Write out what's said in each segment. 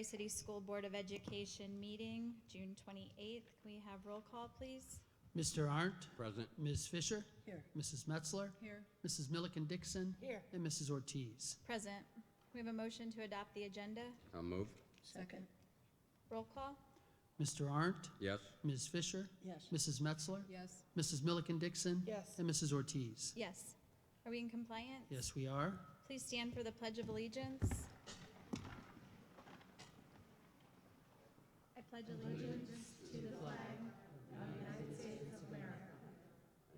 Troy City School Board of Education meeting, June 28th. Can we have roll call, please? Mr. Arndt. Present. Ms. Fisher. Here. Mrs. Metzler. Here. Mrs. Milliken Dixon. Here. And Mrs. Ortiz. Present. We have a motion to adopt the agenda. I'll move. Second. Roll call? Mr. Arndt. Yes. Ms. Fisher. Yes. Mrs. Metzler. Yes. Mrs. Milliken Dixon. Yes. And Mrs. Ortiz. Yes. Are we in compliance? Yes, we are. Please stand for the Pledge of Allegiance. I pledge allegiance to the flag of the United States of America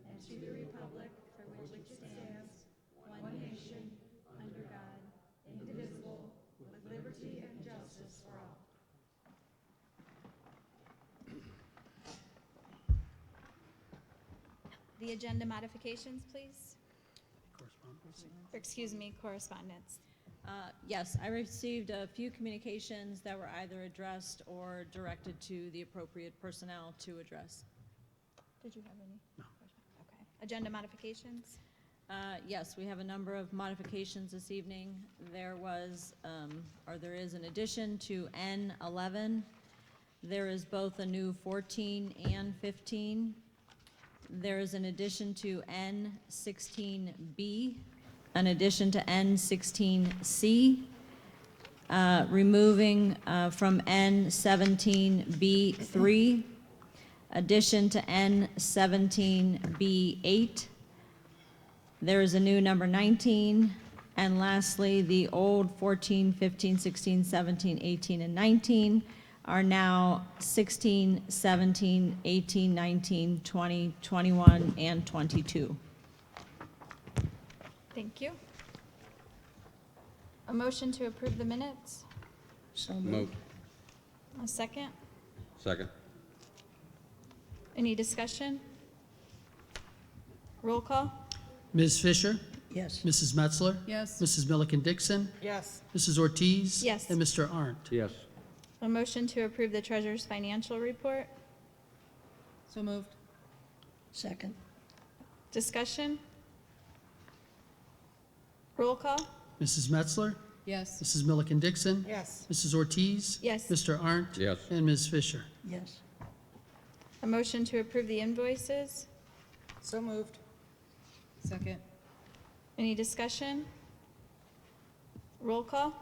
and to the republic for which it stands, one nation, under God, indivisible, with liberty and justice for all. The agenda modifications, please. Correspondence. Or excuse me, correspondence. Yes, I received a few communications that were either addressed or directed to the appropriate personnel to address. Did you have any? No. Okay. Agenda modifications? Yes, we have a number of modifications this evening. There was, or there is an addition to N11. There is both a new 14 and 15. There is an addition to N16B, an addition to N16C, removing from N17B3, addition to N17B8. There is a new number 19, and lastly, the old 14, 15, 16, 17, 18, and 19 are now 16, 17, 18, 19, 20, 21, and 22. Thank you. A motion to approve the minutes? So Move. moved. A second? Second. Any discussion? Roll call? Ms. Fisher. Yes. Mrs. Metzler. Yes. Mrs. Milliken Dixon. Yes. Mrs. Ortiz. Yes. And Mr. Arndt. Yes. A motion to approve the treasurer's financial report? So moved. Second. Discussion? Roll call? Mrs. Metzler. Yes. Mrs. Milliken Dixon. Yes. Mrs. Ortiz. Yes. Mr. Arndt. Yes. And Ms. Fisher. Yes. A motion to approve the invoices? So moved. Second. Any discussion? Roll call?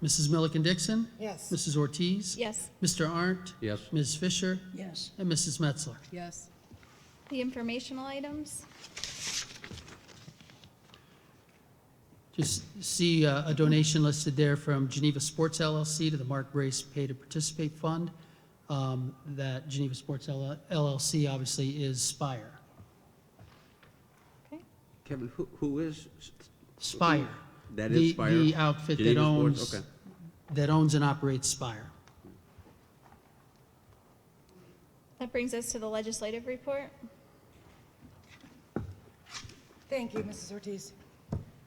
Mrs. Milliken Dixon. Yes. Mrs. Ortiz. Yes. Mr. Arndt. Yes. Ms. Fisher. Yes. And Mrs. Metzler. Yes. The informational items? Just see a donation listed there from Geneva Sports LLC to the Mark Brace Pay to Participate Fund. That Geneva Sports LLC obviously is Spire. Okay. Kevin, who is? Spire. That is Spire? The outfit that Geneva owns, Sports? Okay. that owns and operates Spire. That brings us to the legislative report. Thank you, Mrs. Ortiz.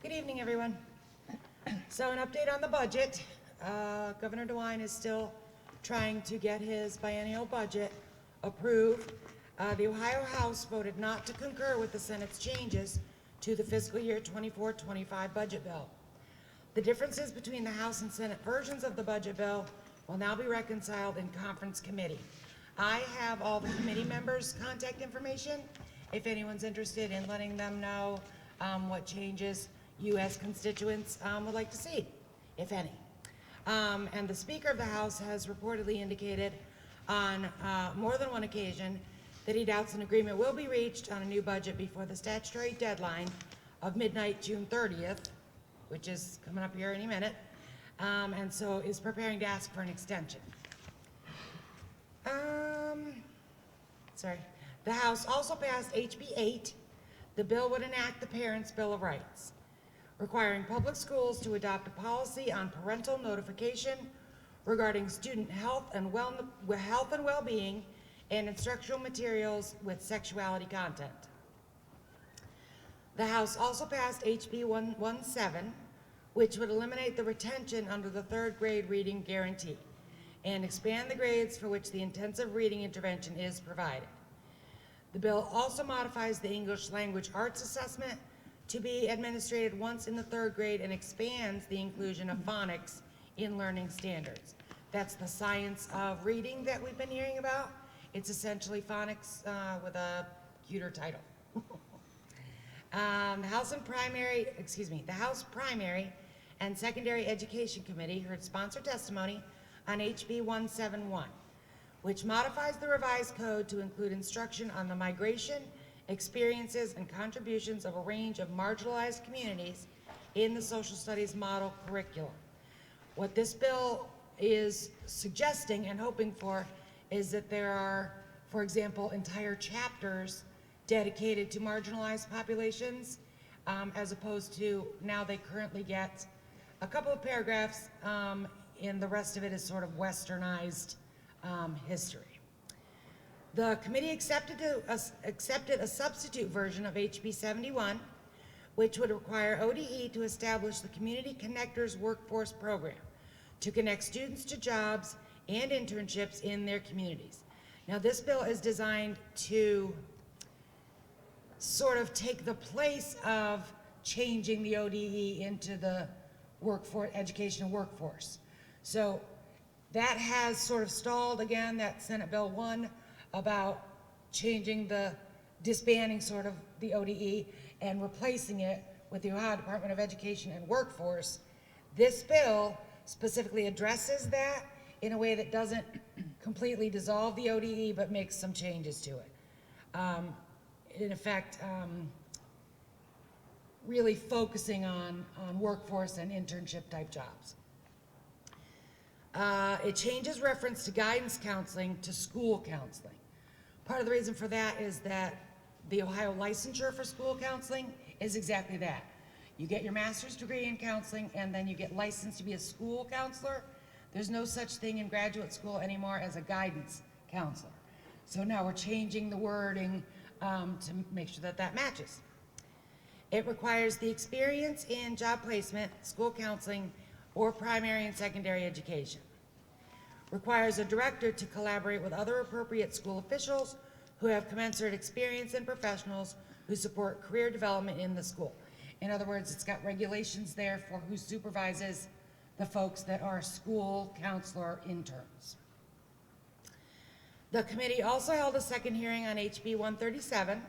Good evening, everyone. So an update on the budget. Governor DeWine is still trying to get his biennial budget approved. The Ohio House voted not to concur with the Senate's changes to the fiscal year 24-25 budget bill. The differences between the House and Senate versions of the budget bill will now be reconciled in conference committee. I have all the committee members' contact information if anyone's interested in letting them know what changes you as constituents would like to see, if any. And the Speaker of the House has reportedly indicated on more than one occasion that he doubts an agreement will be reached on a new budget before the statutory deadline of midnight, June 30th, which is coming up here any minute, and so is preparing to ask for an extension. The House also passed HB 8. The bill would enact the Parents' Bill of Rights, requiring public schools to adopt a policy on parental notification regarding student health and well-being and instructional materials with sexuality content. The House also passed HB 117, which would eliminate the retention under the third grade reading guarantee and expand the grades for which the intensive reading intervention is provided. The bill also modifies the English language arts assessment to be administered once in the third grade and expands the inclusion of phonics in learning standards. That's the science of reading that we've been hearing about. It's essentially phonics with a cuter title. The House Primary and Secondary Education Committee heard sponsored testimony on HB 171, which modifies the revised code to include instruction on the migration, experiences, and contributions of a range of marginalized communities in the social studies model curriculum. What this bill is suggesting and hoping for is that there are, for example, entire chapters dedicated to marginalized populations, as opposed to now they currently get a couple of paragraphs, and the rest of it is sort of westernized history. The committee accepted a substitute version of HB 71, which would require ODE to establish the Community Connectors Workforce Program to connect students to jobs and internships in their communities. Now, this bill is designed to sort of take the place of changing the ODE into the workforce, educational workforce. So that has sort of stalled again, that Senate Bill 1 about changing the, disbanding sort of the ODE and replacing it with the Ohio Department of Education and Workforce. This bill specifically addresses that in a way that doesn't completely dissolve the ODE, but makes some changes to it. In effect, really focusing on workforce and internship type jobs. It changes reference to guidance counseling to school counseling. Part of the reason for that is that the Ohio licensure for school counseling is exactly that. You get your master's degree in counseling and then you get licensed to be a school counselor. There's no such thing in graduate school anymore as a guidance counselor. So now we're changing the wording to make sure that that matches. It requires the experience in job placement, school counseling, or primary and secondary education. Requires a director to collaborate with other appropriate school officials who have commensurate experience and professionals who support career development in the school. In other words, it's got regulations there for who supervises the folks that are school counselor interns. The committee also held a second hearing on HB 137,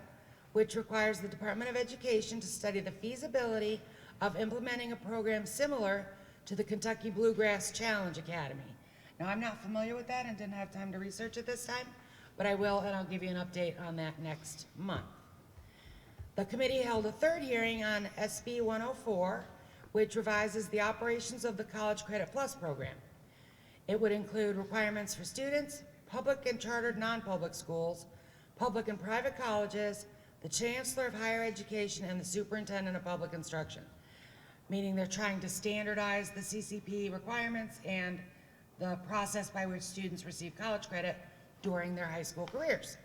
which requires the Department of Education to study the feasibility of implementing a program similar to the Kentucky Bluegrass Challenge Academy. Now, I'm not familiar with that and didn't have time to research it this time, but I will, and I'll give you an update on that next month. The committee held a third hearing on SB 104, which revises the operations of the College Credit Plus program. It would include requirements for students, public and chartered non-public schools, public and private colleges, the Chancellor of Higher Education, and the Superintendent of Public Instruction, meaning they're trying to standardize the CCP requirements and the process by which students receive college credit during their high school careers.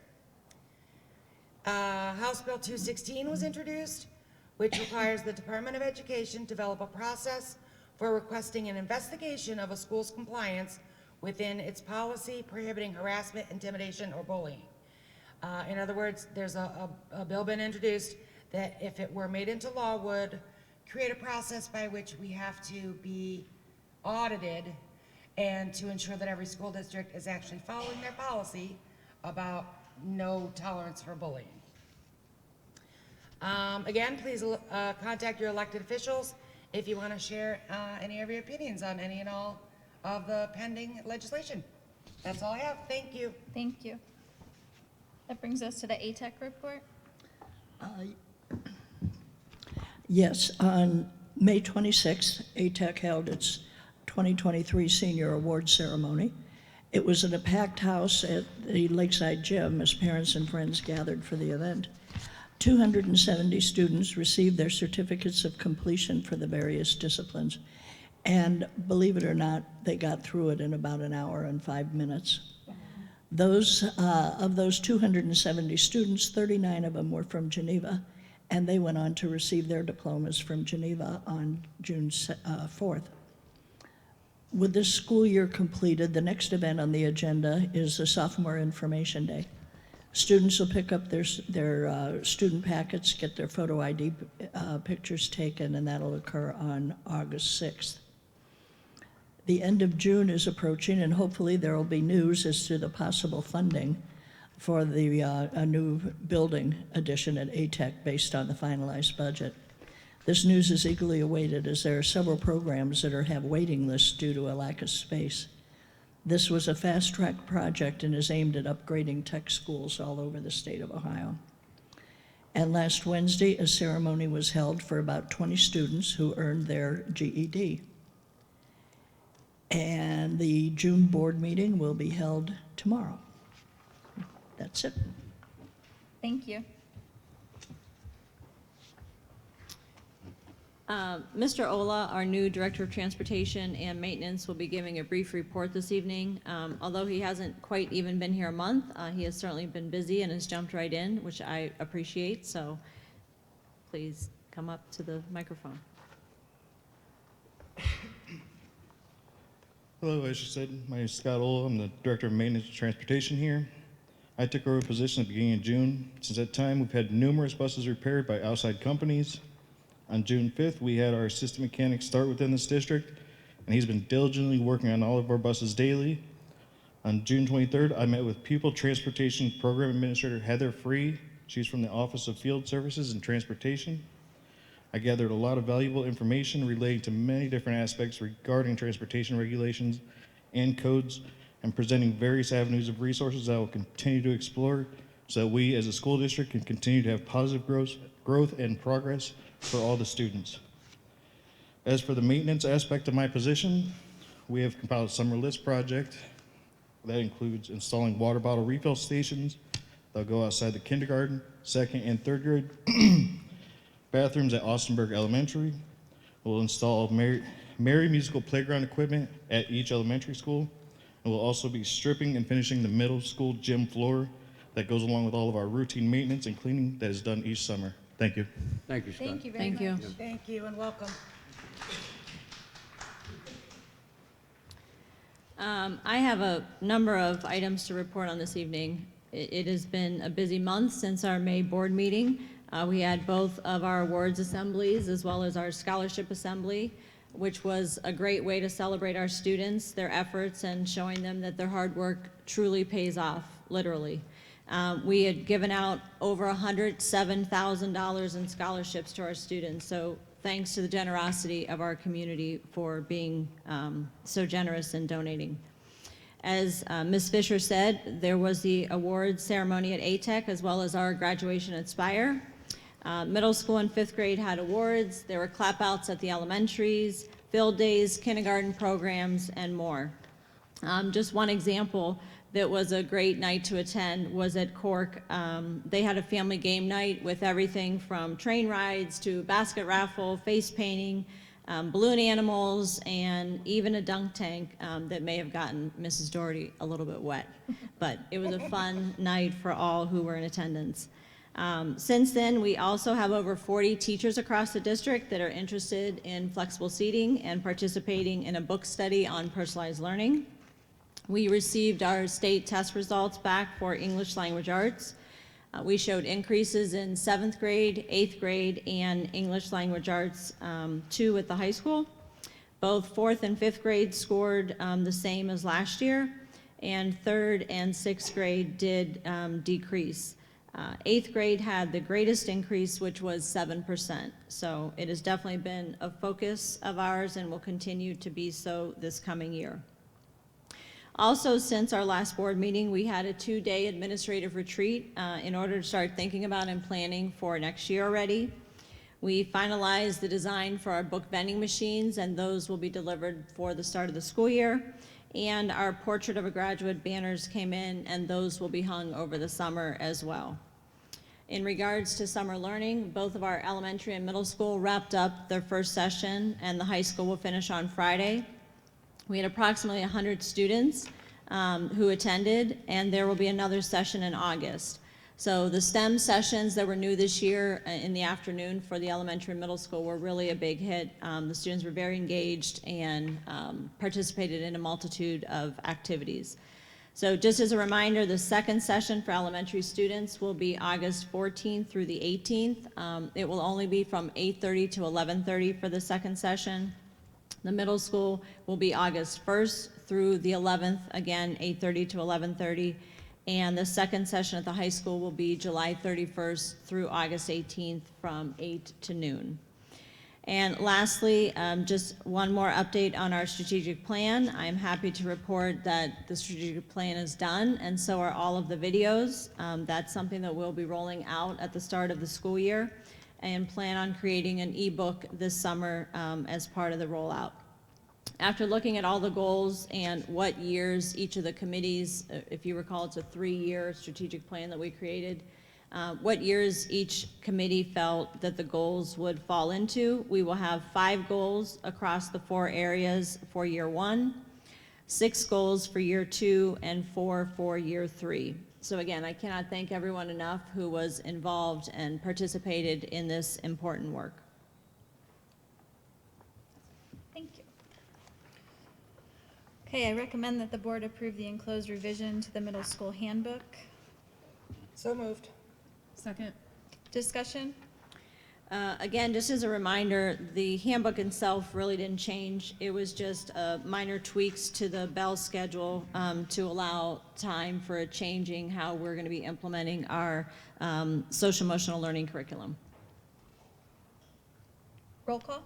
House Bill 216 was introduced, which requires the Department of Education to develop a process for requesting an investigation of a school's compliance within its policy prohibiting harassment, intimidation, or bullying. In other words, there's a bill been introduced that, if it were made into law, would create a process by which we have to be audited and to ensure that every school district is actually following their policy about no tolerance for bullying. Again, please contact your elected officials if you want to share any of your opinions on any and all of the pending legislation. That's all I have. Thank you. Thank you. That brings us to the ATEC report. Yes, on May 26th, ATEC held its 2023 Senior Award Ceremony. It was in a packed house at the Lakeside Gym as parents and friends gathered for the event. 270 students received their certificates of completion for the various disciplines. And believe it or not, they got through it in about an hour and 5 minutes. Of those 270 students, 39 of them were from Geneva, and they went on to receive their diplomas from Geneva on June 4th. With this school year completed, the next event on the agenda is the Sophomore Information Day. Students will pick up their student packets, get their photo ID pictures taken, and that'll occur on August 6th. The end of June is approaching, and hopefully there will be news as to the possible funding for a new building addition at ATEC based on the finalized budget. This news is eagerly awaited as there are several programs that have waiting lists due to a lack of space. This was a fast-track project and is aimed at upgrading tech schools all over the state of Ohio. And last Wednesday, a ceremony was held for about 20 students who earned their GED. And the June board meeting will be held tomorrow. That's it. Thank you. Mr. Ola, our new Director of Transportation and Maintenance, will be giving a brief report this evening. Although he hasn't quite even been here a month, he has certainly been busy and has jumped right in, which I appreciate, so please come up to the microphone. Hello, as you said, my name is Scott Ola. I'm the Director of Maintenance and Transportation here. I took over a position at the beginning of June. Since that time, we've had numerous buses repaired by outside companies. On June 5th, we had our assistant mechanic start within this district, and he's been diligently working on all of our buses daily. On June 23rd, I met with Pupil Transportation Program Administrator Heather Free. She's from the Office of Field Services and Transportation. I gathered a lot of valuable information relating to many different aspects regarding transportation regulations and codes, and presenting various avenues of resources that I will continue to explore so that we as a school district can continue to have positive growth and progress for all the students. As for the maintenance aspect of my position, we have compiled a summer list project that includes installing water bottle refill stations. They'll go outside the kindergarten, second and third grade bathrooms at Austinburg Elementary. We'll install Mary musical playground equipment at each elementary school. And we'll also be stripping and finishing the middle school gym floor that goes along with all of our routine maintenance and cleaning that is done each summer. Thank you. Thank you, Scott. Thank you very Thank you. much. Thank you and welcome. I have a number of items to report on this evening. It has been a busy month since our May board meeting. We had both of our awards assemblies as well as our scholarship assembly, which was a great way to celebrate our students, their efforts, and showing them that their hard work truly pays off, literally. We had given out over $107,000 in scholarships to our students, so thanks to the generosity of our community for being so generous in donating. As Ms. Fisher said, there was the awards ceremony at ATEC as well as our graduation at Spire. Middle school and fifth grade had awards. There were clap outs at the elementaries, field days, kindergarten programs, and more. Just one example that was a great night to attend was at Cork. They had a family game night with everything from train rides to basket raffle, face painting, balloon animals, and even a dunk tank that may have gotten Mrs. Doherty a little bit wet. But it was a fun night for all who were in attendance. Since then, we also have over 40 teachers across the district that are interested in flexible seating and participating in a book study on personalized learning. We received our state test results back for English language arts. We showed increases in 7th grade, 8th grade, and English language arts 2 at the high school. Both 4th and 5th grade scored the same as last year, and 3rd and 6th grade did decrease. 8th grade had the greatest increase, which was 7%. So it has definitely been a focus of ours and will continue to be so this coming year. Also, since our last board meeting, we had a 2-day administrative retreat in order to start thinking about and planning for next year already. We finalized the design for our book vending machines, and those will be delivered for the start of the school year. And our Portrait of a Graduate banners came in, and those will be hung over the summer as well. In regards to summer learning, both of our elementary and middle school wrapped up their first session, and the high school will finish on Friday. We had approximately 100 students who attended, and there will be another session in August. So the STEM sessions that were new this year in the afternoon for the elementary and middle school were really a big hit. The students were very engaged and participated in a multitude of activities. So just as a reminder, the second session for elementary students will be August 14th through the 18th. It will only be from 8:30 to 11:30 for the second session. The middle school will be August 1st through the 11th, again, 8:30 to 11:30. And the second session at the high school will be July 31st through August 18th from 8 to noon. And lastly, just one more update on our strategic plan. I'm happy to report that the strategic plan is done, and so are all of the videos. That's something that we'll be rolling out at the start of the school year, and plan on creating an ebook this summer as part of the rollout. After looking at all the goals and what years each of the committees, if you recall, it's a 3-year strategic plan that we created, what years each committee felt that the goals would fall into. We will have 5 goals across the 4 areas for year 1, 6 goals for year 2, and 4 for year 3. So again, I cannot thank everyone enough who was involved and participated in this important work. Thank you. Okay, I recommend that the board approve the enclosed revision to the middle school handbook. So moved. Second. Discussion? Again, just as a reminder, the handbook itself really didn't change. It was just minor tweaks to the bell schedule to allow time for changing how we're going to be implementing our social emotional learning curriculum. Roll call?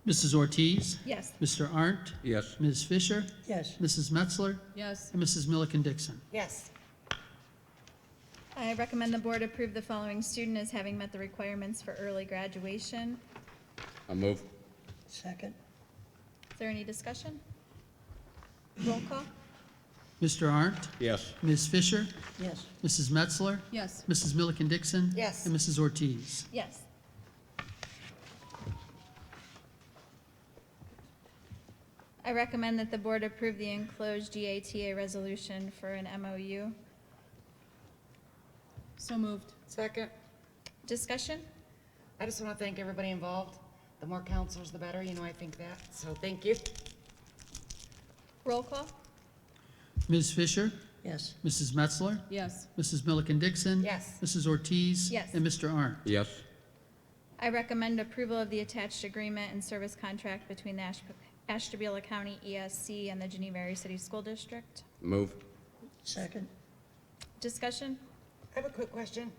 Mrs. Ortiz? Yes. Mr. Arndt? Yes. Ms. Fisher? Yes. Mrs. Metzler? Yes. And Mrs. Milliken Dixon. Yes. I recommend the board approve the following student as having met the requirements for early graduation. I'll move. Second. Is there any discussion? Roll call? Mr. Arndt? Yes. Ms. Fisher? Yes. Mrs. Metzler? Yes. Mrs. Milliken Dixon? Yes. And Mrs. Ortiz. Yes. I recommend that the board approve the enclosed GATA resolution for an MOU. So moved. Second. Discussion? I just want to thank everybody involved. The more counselors, the better, I think that, so thank you. Roll call? Ms. Fisher? Yes. Mrs. Metzler? Yes. Mrs. Milliken Dixon? Yes. Mrs. Ortiz? Yes. And Mr. Arndt? Yes. I recommend approval of the attached agreement and service contract between the Ashtabula County ESC and the Geneva Area City School District. Move. Second. Discussion? I have a quick question.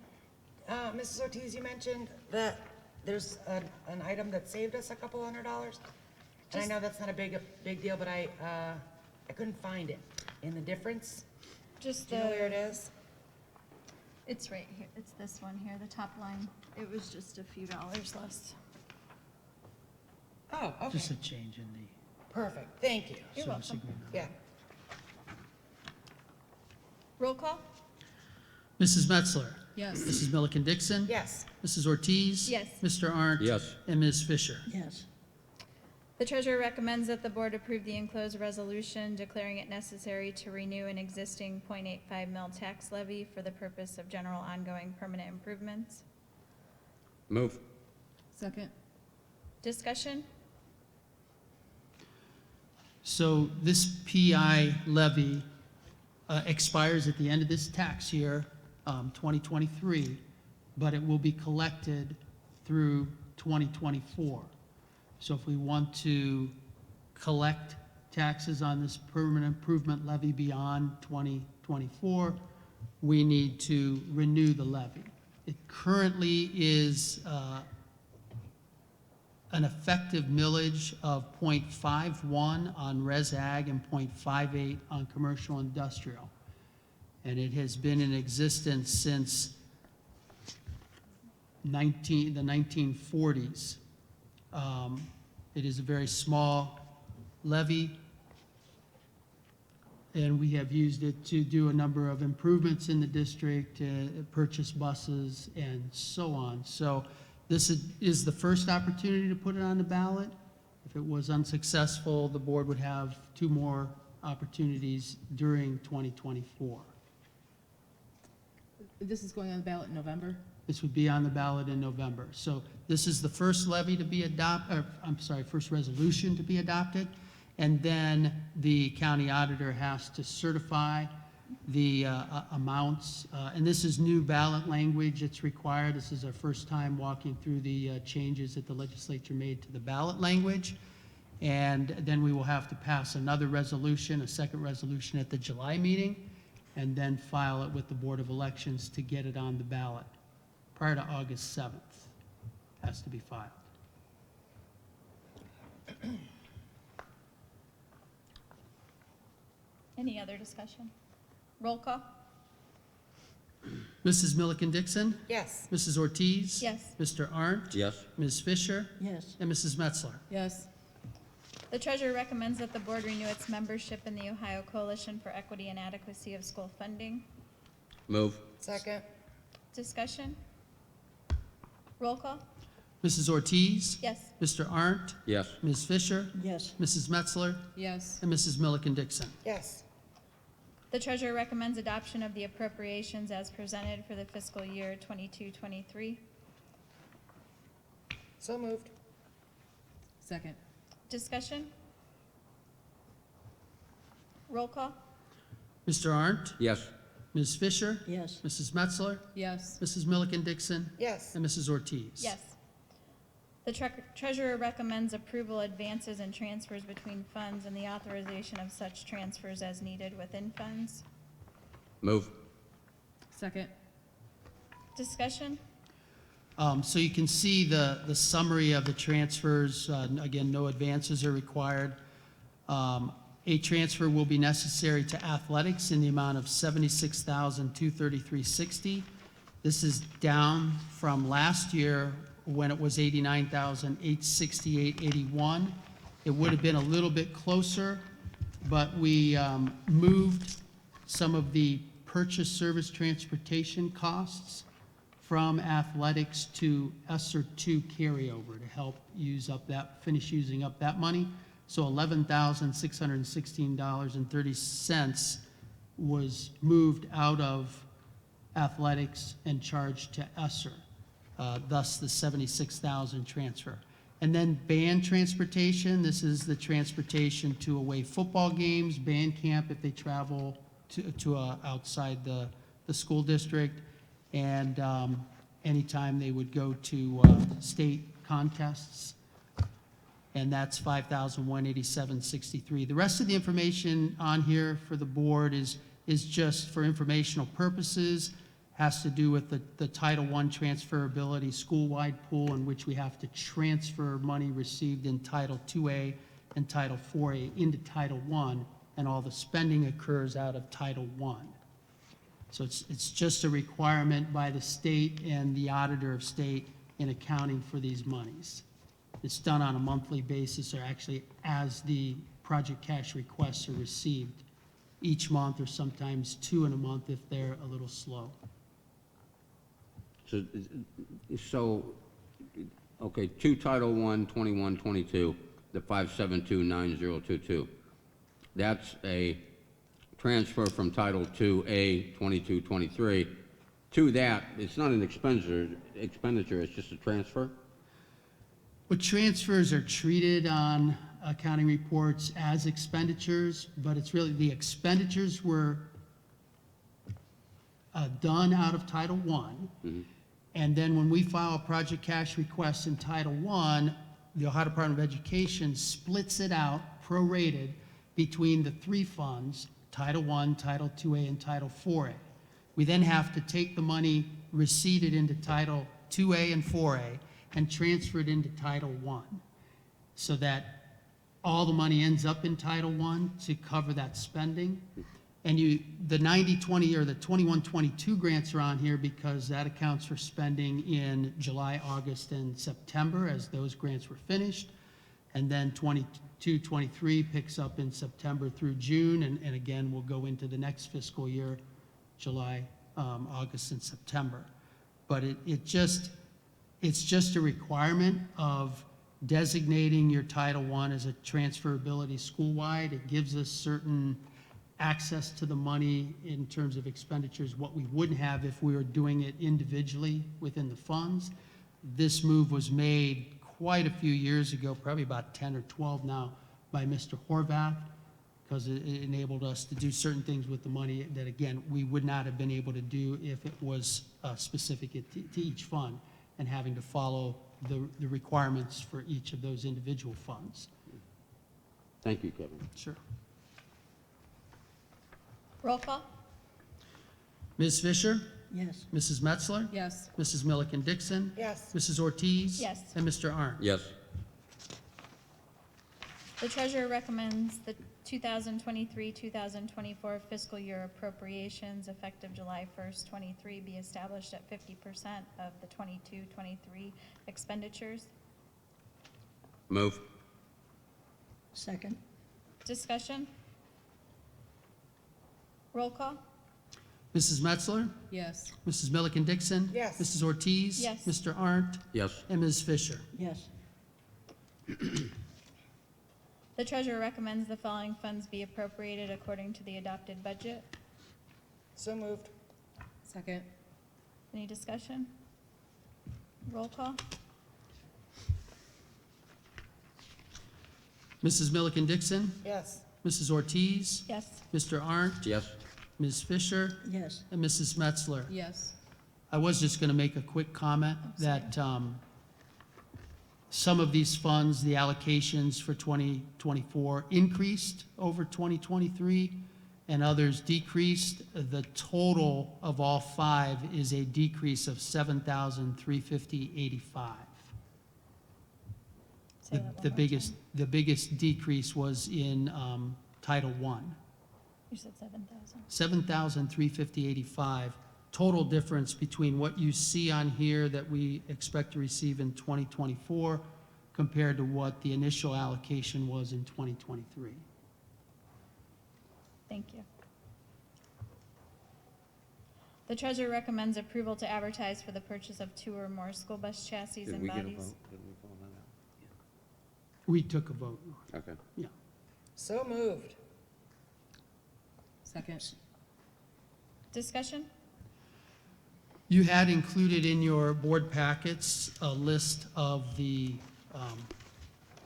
Mrs. Ortiz, you mentioned that there's an item that saved us a couple $100. And I know that's not a big deal, but I couldn't find it in the difference. Just Do you know where it is? It's right here. It's this one here, the top line. It was just a few dollars less. Oh, okay, Just a change in the perfect, thank you. You're service welcome. agreement. Yeah. Roll call? Mrs. Metzler? Yes. Mrs. Milliken Dixon? Yes. Mrs. Ortiz? Yes. Mr. Arndt? Yes. And Ms. Fisher? Yes. The treasurer recommends that the board approve the enclosed resolution declaring it necessary to renew an existing .85 mil tax levy for the purpose of general ongoing permanent improvements. Move. Second. Discussion? So this PI levy expires at the end of this tax year, 2023, but it will be collected through 2024. So if we want to collect taxes on this permanent improvement levy beyond 2024, we need to renew the levy. It currently is an effective millage of .51 on res ag and .58 on commercial industrial. And it has been in existence since the 1940s. It is a very small levy, and we have used it to do a number of improvements in the district, purchase buses, and so on. So this is the first opportunity to put it on the ballot. If it was unsuccessful, the board would have 2 more opportunities during 2024. This is going on the ballot in November? This would be on the ballot in November. So this is the first levy to be first resolution to be adopted. And then the county auditor has to certify the amounts. And this is new ballot language that's required. This is our first time walking through the changes that the legislature made to the ballot language. And then we will have to pass another resolution, a second resolution at the July meeting, and then file it with the Board of Elections to get it on the ballot prior to August 7th. Has to be filed. Any other discussion? Roll call? Mrs. Milliken Dixon? Yes. Mrs. Ortiz? Yes. Mr. Arndt? Yes. Ms. Fisher? Yes. And Mrs. Metzler? Yes. The treasurer recommends that the board renew its membership in the Ohio Coalition for Equity and Adequacy of School Funding. Move. Second. Discussion? Roll call? Mrs. Ortiz? Yes. Mr. Arndt? Yes. Ms. Fisher? Yes. Mrs. Metzler? Yes. And Mrs. Milliken Dixon? Yes. The treasurer recommends adoption of the appropriations as presented for the fiscal year 22-23. So moved. Second. Discussion? Roll call? Mr. Arndt? Yes. Ms. Fisher? Yes. Mrs. Metzler? Yes. Mrs. Milliken Dixon? Yes. And Mrs. Ortiz? Yes. The treasurer recommends approval advances and transfers between funds and the authorization of such transfers as needed within funds. Move. Second. Discussion? So you can see the summary of the transfers. Again, no advances are required. A transfer will be necessary to athletics in the amount of $76,233.60. This is down from last year when it was $89,868.81. It would have been a little bit closer, but we moved some of the purchase service transportation costs from athletics to ESSER 2 carryover to help finish using up that money. So $11,616.30 was moved out of athletics and charged to ESSER, thus the $76,000 transfer. And then band transportation, this is the transportation to away football games, band camp if they travel to outside the school district, and anytime they would go to state contests, and that's $5,187.63. The rest of the information on here for the board is just for informational purposes, has to do with the Title I transferability school-wide pool in which we have to transfer money received in Title IIA and Title IVA into Title I, and all the spending occurs out of Title I. So it's just a requirement by the state and the auditor of state in accounting for these monies. It's done on a monthly basis, or actually as the project cash requests are received each month, or sometimes two in a month if they're a little slow. So, okay, to Title I, 21-22, the 5729022. That's a transfer from Title IIA 22-23 to that. It's not an expenditure, it's just a transfer? Well, transfers are treated on accounting reports as expenditures, but it's really, the expenditures were done out of Title I. Mm-hmm. And then when we file a project cash request in Title I, the Ohio Department of Education splits it out, prorated, between the three funds, Title I, Title IIA, and Title IVA. We then have to take the money receipted into Title IIA and IVA and transfer it into Title I, so that all the money ends up in Title I to cover that spending. And the 90-20 or the 21-22 grants are on here because that accounts for spending in July, August, and September as those grants were finished. And then 22-23 picks up in September through June, and again, will go into the next fiscal year, July, August, and September. But it's just a requirement of designating your Title I as a transferability school-wide. It gives us certain access to the money in terms of expenditures, what we wouldn't have if we were doing it individually within the funds. This move was made quite a few years ago, probably about 10 or 12 now, by Mr. Horvath, because it enabled us to do certain things with the money that, again, we would not have been able to do if it was specific to each fund and having to follow the requirements for each of those individual funds. Thank you, Kevin. Sure. Roll call? Ms. Fisher? Yes. Mrs. Metzler? Yes. Mrs. Milliken Dixon? Yes. Mrs. Ortiz? Yes. And Mr. Arndt? Yes. The treasurer recommends the 2023-2024 fiscal year appropriations effective July 1st, 23 be established at 50% of the 22-23 expenditures. Move. Second. Discussion? Roll call? Mrs. Metzler? Yes. Mrs. Milliken Dixon? Yes. Mrs. Ortiz? Yes. Mr. Arndt? Yes. And Ms. Fisher? Yes. The treasurer recommends the following funds be appropriated according to the adopted budget. So moved. Second. Any discussion? Roll call? Mrs. Milliken Dixon? Yes. Mrs. Ortiz? Yes. Mr. Arndt? Yes. Ms. Fisher? Yes. And Mrs. Metzler? Yes. I was just going to make a quick comment that some of these funds, the allocations for 2024 increased over 2023, and others decreased. The total of all five is a decrease of $7,350.85. Say that one The more biggest decrease was in Title I. time. You said 7,000. $7,350.85. Total difference between what you see on here that we expect to receive in 2024 compared to what the initial allocation was in 2023. Thank you. The treasurer recommends approval to advertise for the purchase of 2 or more school bus chassis Did and we get a bodies. vote? Did we vote on We took a vote. that? Okay. Yeah. So moved. Second. Discussion? You had included in your board packets a list of the,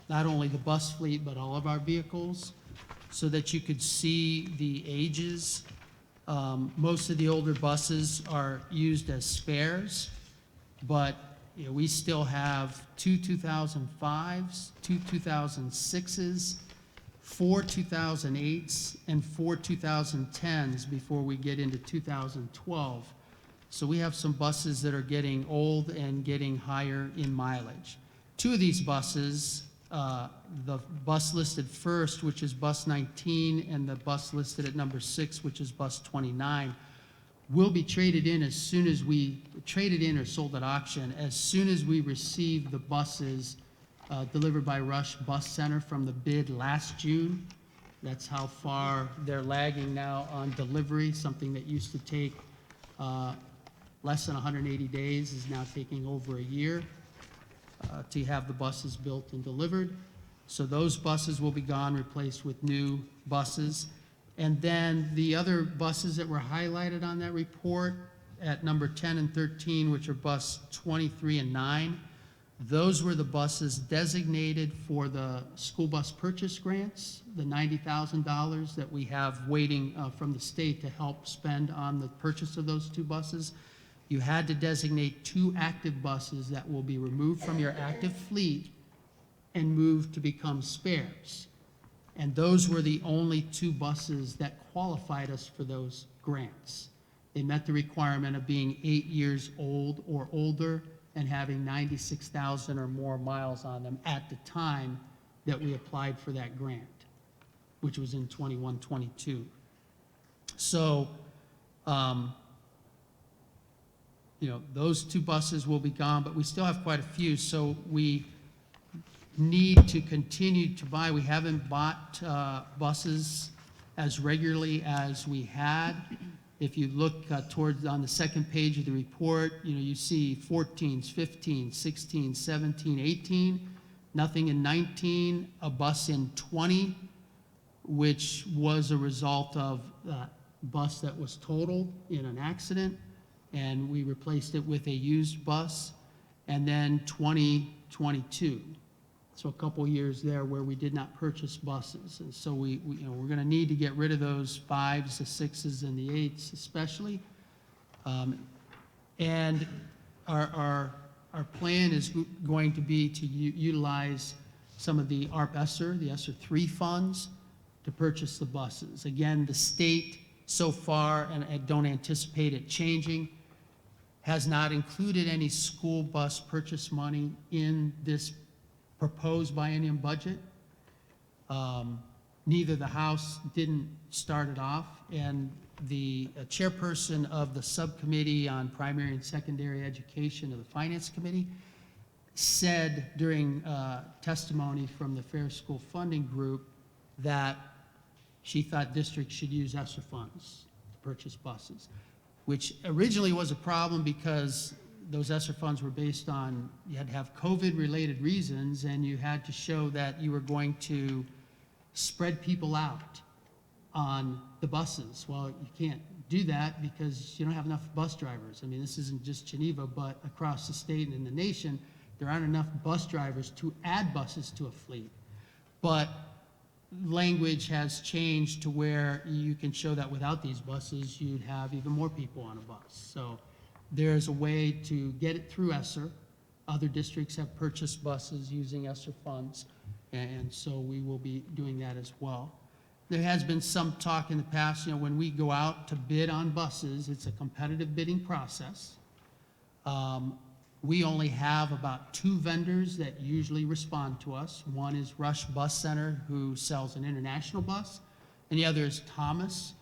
not only the bus fleet, but all of our vehicles, so that you could see the ages. Most of the older buses are used as spares, but you know, we still have 2 2005s, 2 2006s, 4 2008s, and 4 2010s before we get into 2012. So we have some buses that are getting old and getting higher in mileage. 2 of these buses, the bus listed first, which is bus 19, and the bus listed at number 6, which is bus 29, will be traded in as soon as we, traded in or sold at auction, as soon as we receive the buses delivered by Rush Bus Center from the bid last June. That's how far they're lagging now on delivery. Something that used to take less than 180 days is now taking over a year to have the buses built and delivered. So those buses will be gone, replaced with new buses. And then the other buses that were highlighted on that report at number 10 and 13, which are bus 23 and 9, those were the buses designated for the school bus purchase grants, the $90,000 that we have waiting from the state to help spend on the purchase of those 2 buses. You had to designate 2 active buses that will be removed from your active fleet and moved to become spares. And those were the only 2 buses that qualified us for those grants. They met the requirement of being 8 years old or older and having 96,000 or more miles on them at the time that we applied for that grant, which was in 21-22. So, you know, those 2 buses will be gone, but we still have quite a few, so we need to continue to buy. We haven't bought buses as regularly as we had. If you look towards on the second page of the report, you know, you see 14s, 15s, 16s, 17, 18, nothing in 19, a bus in 20, which was a result of a bus that was totaled in an accident, and we replaced it with a used bus, and then 2022. So a couple years there where we did not purchase buses. And so we you know, we're going to need to get rid of those 5s, the 6s, and the 8s especially. And our plan is going to be to utilize some of the ARP ESSER, the ESSER 3 funds to purchase the buses. Again, the state so far, and I don't anticipate it changing, has not included any school bus purchase money in this proposed biennium budget. Neither the House didn't start it off, and the chairperson of the subcommittee on primary and secondary education of the Finance Committee said during testimony from the Fair School Funding Group that she thought districts should use ESSER funds to purchase buses, which originally was a problem because those ESSER funds were based on, you had to have COVID-related reasons, and you had to show that you were going to spread people out on the buses. Well, you can't do that because you don't have enough bus drivers. I mean, this isn't just Geneva, but across the state and in the nation, there aren't enough bus drivers to add buses to a fleet. But language has changed to where you can show that without these buses, you'd have even more people on a bus. So there's a way to get it through ESSER. Other districts have purchased buses using ESSER funds, and so we will be doing that as well. There has been some talk in the past, when we go out to bid on buses, it's a competitive bidding process. We only have about 2 vendors that usually respond to us. One is Rush Bus Center, who sells an international bus, and the other is Thomas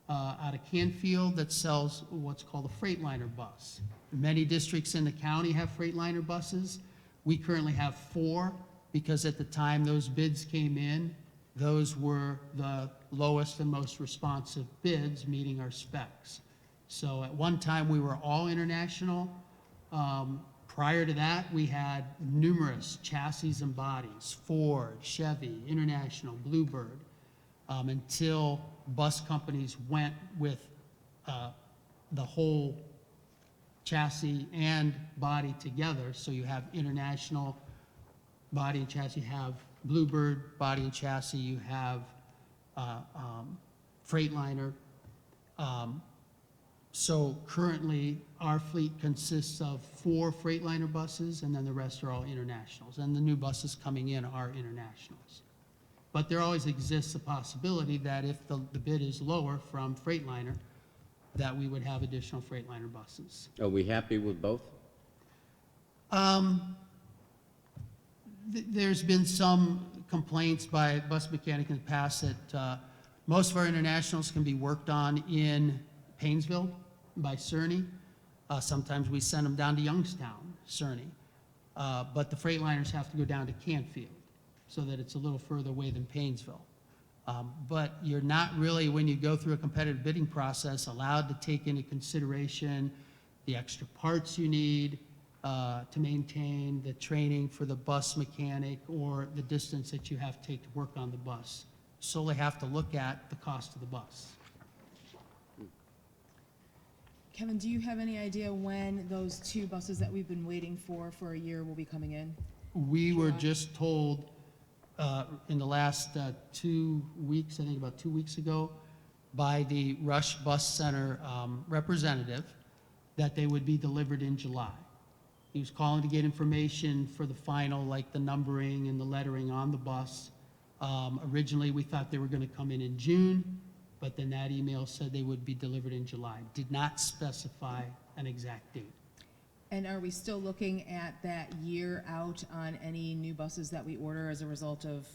out of Canfield that sells what's called a Freightliner bus. Many districts in the county have Freightliner buses. We currently have 4 because at the time those bids came in, those were the lowest and most responsive bids meeting our specs. So at one time we were all international. Prior to that, we had numerous chassis and bodies, Ford, Chevy, International, Bluebird, until bus companies went with the whole chassis and body together. So you have International body and chassis, you have Bluebird body and chassis, you have Freightliner. So currently, our fleet consists of 4 Freightliner buses, and then the rest are all internationals. And the new buses coming in are internationals. But there always exists a possibility that if the bid is lower from Freightliner, that we would have additional Freightliner buses. Are we happy with both? There's been some complaints by bus mechanic in the past that most of our internationals can be worked on in Painesville by Cerny. Sometimes we send them down to Youngstown, Cerny. But the Freightliners have to go down to Canfield, so that it's a little further away than Painesville. But you're not really, when you go through a competitive bidding process, allowed to take into consideration the extra parts you need to maintain, the training for the bus mechanic, or the distance that you have to take to work on the bus. Solely have to look at the cost of the bus. Kevin, do you have any idea when those 2 buses that we've been waiting for a year will be coming in? We were July? just told in the last 2 weeks, I think about 2 weeks ago, by the Rush Bus Center representative that they would be delivered in July. He was calling to get information for the final, like the numbering and the lettering on the bus. Originally, we thought they were going to come in June, but then that email said they would be delivered in July. Did not specify an exact date. And are we still looking at that year out on any new buses that we order as a result of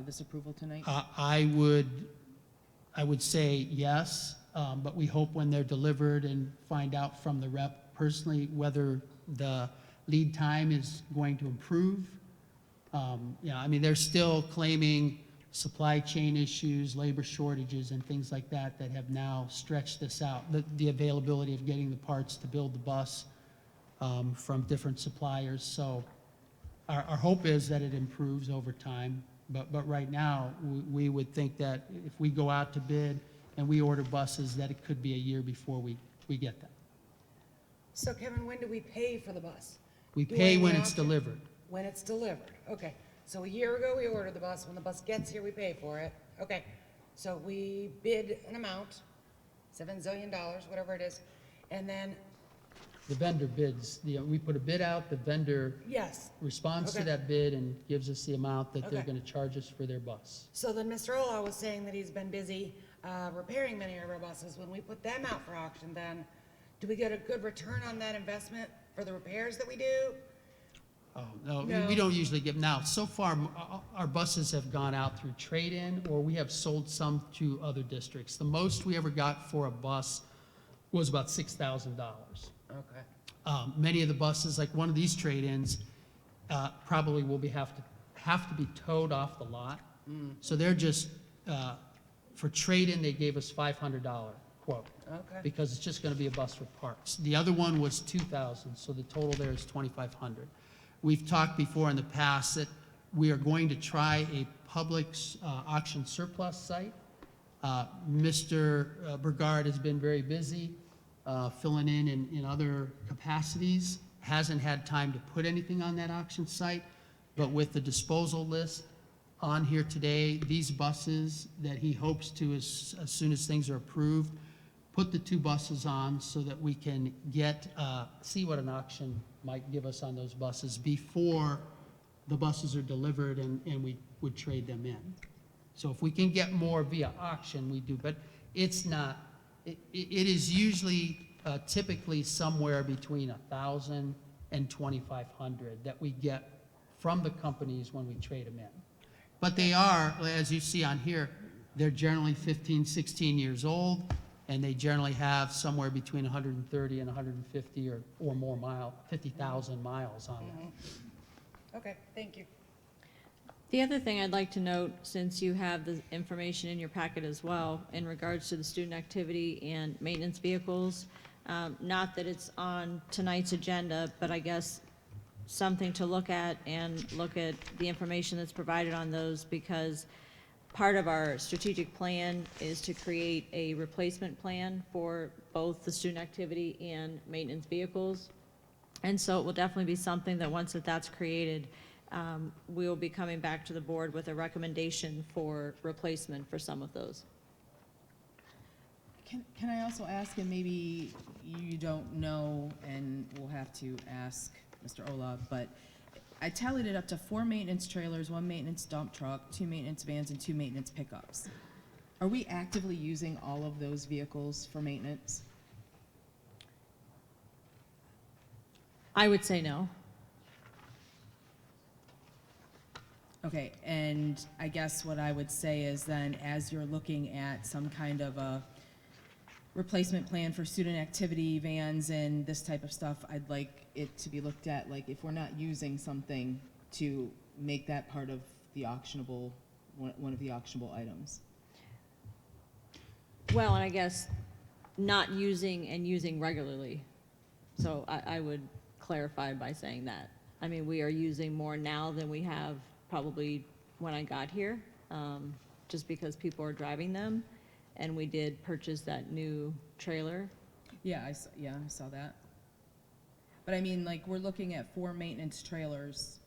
this approval tonight? I would say yes, but we hope when they're delivered and find out from the rep personally whether the lead time is going to improve. I mean, they're still claiming supply chain issues, labor shortages, and things like that that have now stretched this out. The availability of getting the parts to build the bus from different suppliers. So our hope is that it improves over time. But right now, we would think that if we go out to bid and we order buses, that it could be a year before we get that. So Kevin, when do we pay for the bus? We Do pay we when have it's to- delivered. When it's delivered, okay. So a year ago, we ordered the bus. When the bus gets here, we pay for it. Okay. So we bid an amount, $7 zillion, whatever it is. And then the vendor bids, we put a bid out, the vendor Yes. responds to Okay. that bid and gives us the amount that they're Okay. gonna charge us for their bus. So then Mr. Ola was saying that he's been busy repairing many of our buses. When we put them out for auction, then do we get a good return on that investment for the repairs that we do? Oh, no, No. we don't usually give, now, so far, our buses have gone out through trade-in, or we have sold some to other districts. The most we ever got for a bus was about $6,000. Okay. Many of the buses, like one of these trade-ins, probably will have to be towed off the lot. So they're just, for trade-in, they gave us $500 quote, Okay. because it's just gonna be a bus for parts. The other one was 2,000, so the total there is 2,500. We've talked before in the past that we are going to try a public auction surplus site. Mr. Burgard has been very busy filling in other capacities, hasn't had time to put anything on that auction site, but with the disposal list on here today, these buses that he hopes to, as soon as things are approved, put the 2 buses on so that we can get, see what an auction might give us on those buses before the buses are delivered and we would trade them in. So if we can get more via auction, we do, but it's not, it is usually typically somewhere between 1,000 and 2,500 that we get from the companies when we trade them in. But they are, as you see on here, they're generally 15, 16 years old, and they generally have somewhere between 130 and 150 or more 50,000 miles on them. Okay, thank you. The other thing I'd like to note, since you have the information in your packet as well, in regards to the student activity and maintenance vehicles, not that it's on tonight's agenda, but I guess something to look at and look at the information that's provided on those, because part of our strategic plan is to create a replacement plan for both the student activity and maintenance vehicles. And so it will definitely be something that once that's created, we will be coming back to the board with a recommendation for replacement for some of those. Can I also ask, and maybe you don't know, and we'll have to ask Mr. Ola, but I tallied it up to 4 maintenance trailers, 1 maintenance dump truck, 2 maintenance vans, and 2 maintenance pickups. Are we actively using all of those vehicles for maintenance? I would say no. Okay, and I guess what I would say is then, as you're looking at some kind of a replacement plan for student activity vans and this type of stuff, I'd like it to be looked at, like, if we're not using something, to make that part of the auctionable, one of the auctionable items. Well, and I guess not using and using regularly. So I would clarify by saying that. I mean, we are using more now than we have probably when I got here, just because people are driving them. And we did purchase that new trailer. Yeah, I saw that. But I mean, like, we're looking at 4 maintenance trailers.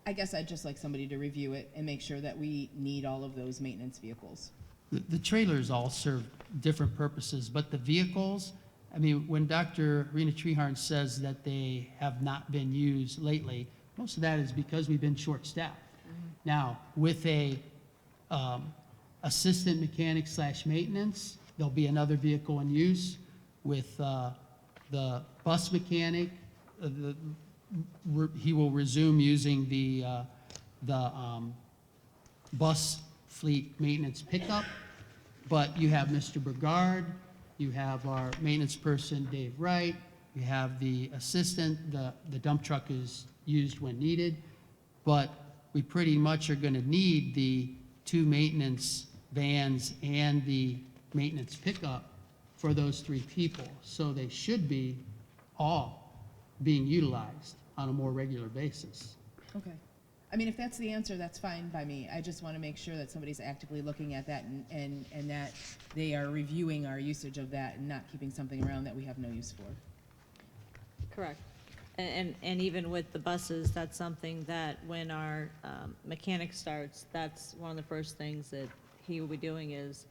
I guess I'd just like somebody to review it and make sure that we need all of those maintenance vehicles. The trailers all serve different purposes, but the vehicles, I mean, when Dr. Hrina-Treharn says that they have not been used lately, most of that is because we've been short-staffed. Now, with a assistant mechanic / maintenance, there'll be another vehicle in use. With the bus mechanic, he will resume using the bus fleet maintenance pickup. But you have Mr. Burgard, you have our maintenance person, Dave Wright, you have the assistant, the dump truck is used when needed, but we pretty much are gonna need the 2 maintenance vans and the maintenance pickup for those 3 people. So they should be all being utilized on a more regular basis. Okay. I mean, if that's the answer, that's fine by me. I just want to make sure that somebody's actively looking at that and that they are reviewing our usage of that and not keeping something around that we have no use for. Correct. And even with the buses, that's something that when our mechanic starts, that's one of the first things that he will be doing is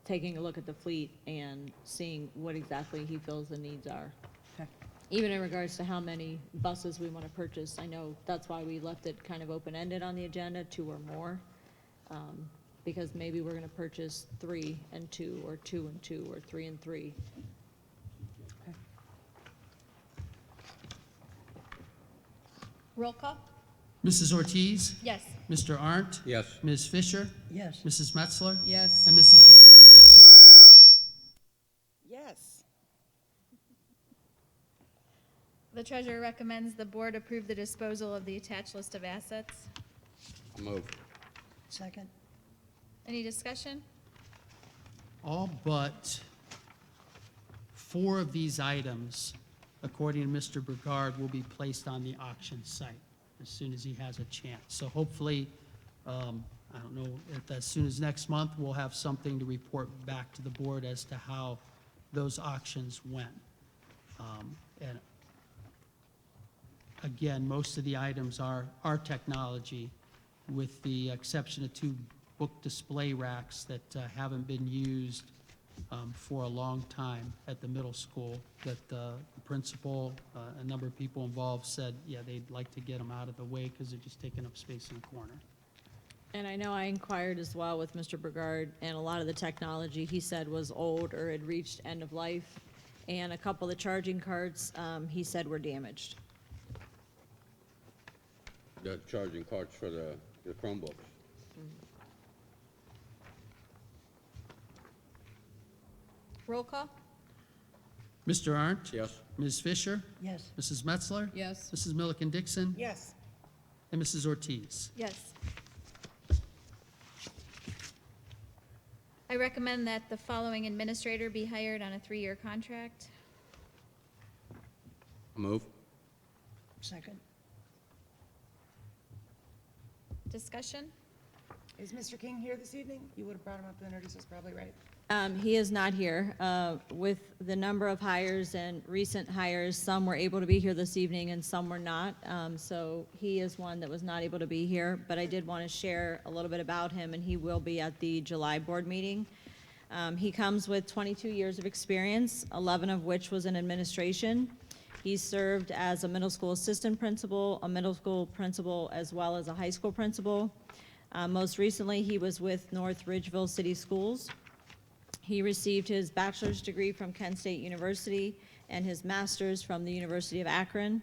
taking a look at the fleet and seeing what exactly he feels the needs are. Okay. Even in regards to how many buses we want to purchase, I know that's why we left it kind of open-ended on the agenda, 2 or more. Because maybe we're gonna purchase 3 and 2, or 2 and 2, or 3 and 3. Roll call? Mrs. Ortiz? Yes. Mr. Arndt? Yes. Ms. Fisher? Yes. Mrs. Metzler? Yes. And Mrs. Milliken Dixon? Yes. The treasurer recommends the board approve the disposal of the attached list of assets. Move. Second. Any discussion? All but 4 of these items, according to Mr. Brigard, will be placed on the auction site as soon as he has a chance. So hopefully, I don't know, if as soon as next month, we'll have something to report back to the board as to how those auctions went. And again, most of the items are technology, with the exception of 2 book display racks that haven't been used for a long time at the middle school, that the principal, a number of people involved said, yeah, they'd like to get them out of the way because they're just taking up space in the corner. And I know I inquired as well with Mr. Brigard, and a lot of the technology he said was old or had reached end of life. And a couple of the charging carts, he said were damaged. The charging cards for the Chromebooks. Roll call? Mr. Arndt? Yes. Ms. Fisher? Yes. Mrs. Metzler? Yes. Mrs. Milliken Dixon? Yes. And Mrs. Ortiz? Yes. I recommend that the following administrator be hired on a 3-year contract. Move. Second. Discussion? Is Mr. King here this evening? You would have brought him up to introduce us, probably, right? He is not here. With the number of hires and recent hires, some were able to be here this evening and some were not. So he is one that was not able to be here, but I did want to share a little bit about him, and he will be at the July board meeting. He comes with 22 years of experience, 11 of which was in administration. He served as a middle school assistant principal, a middle school principal, as well as a high school principal. Most recently, he was with North Ridgeville City Schools. He received his bachelor's degree from Kent State University and his master's from the University of Akron.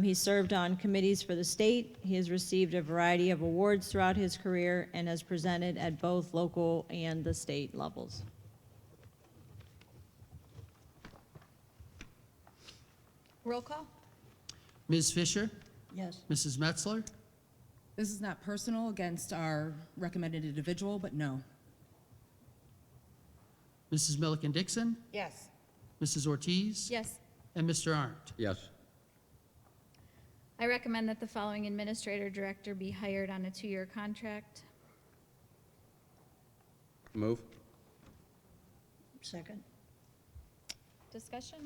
He served on committees for the state. He has received a variety of awards throughout his career and has presented at both local and the state levels. Roll call? Ms. Fisher? Yes. Mrs. Metzler? This is not personal against our recommended individual, but no. Mrs. Milliken Dixon? Yes. Mrs. Ortiz? Yes. And Mr. Arndt? Yes. I recommend that the following administrator director be hired on a 2-year contract. Move. Second. Discussion?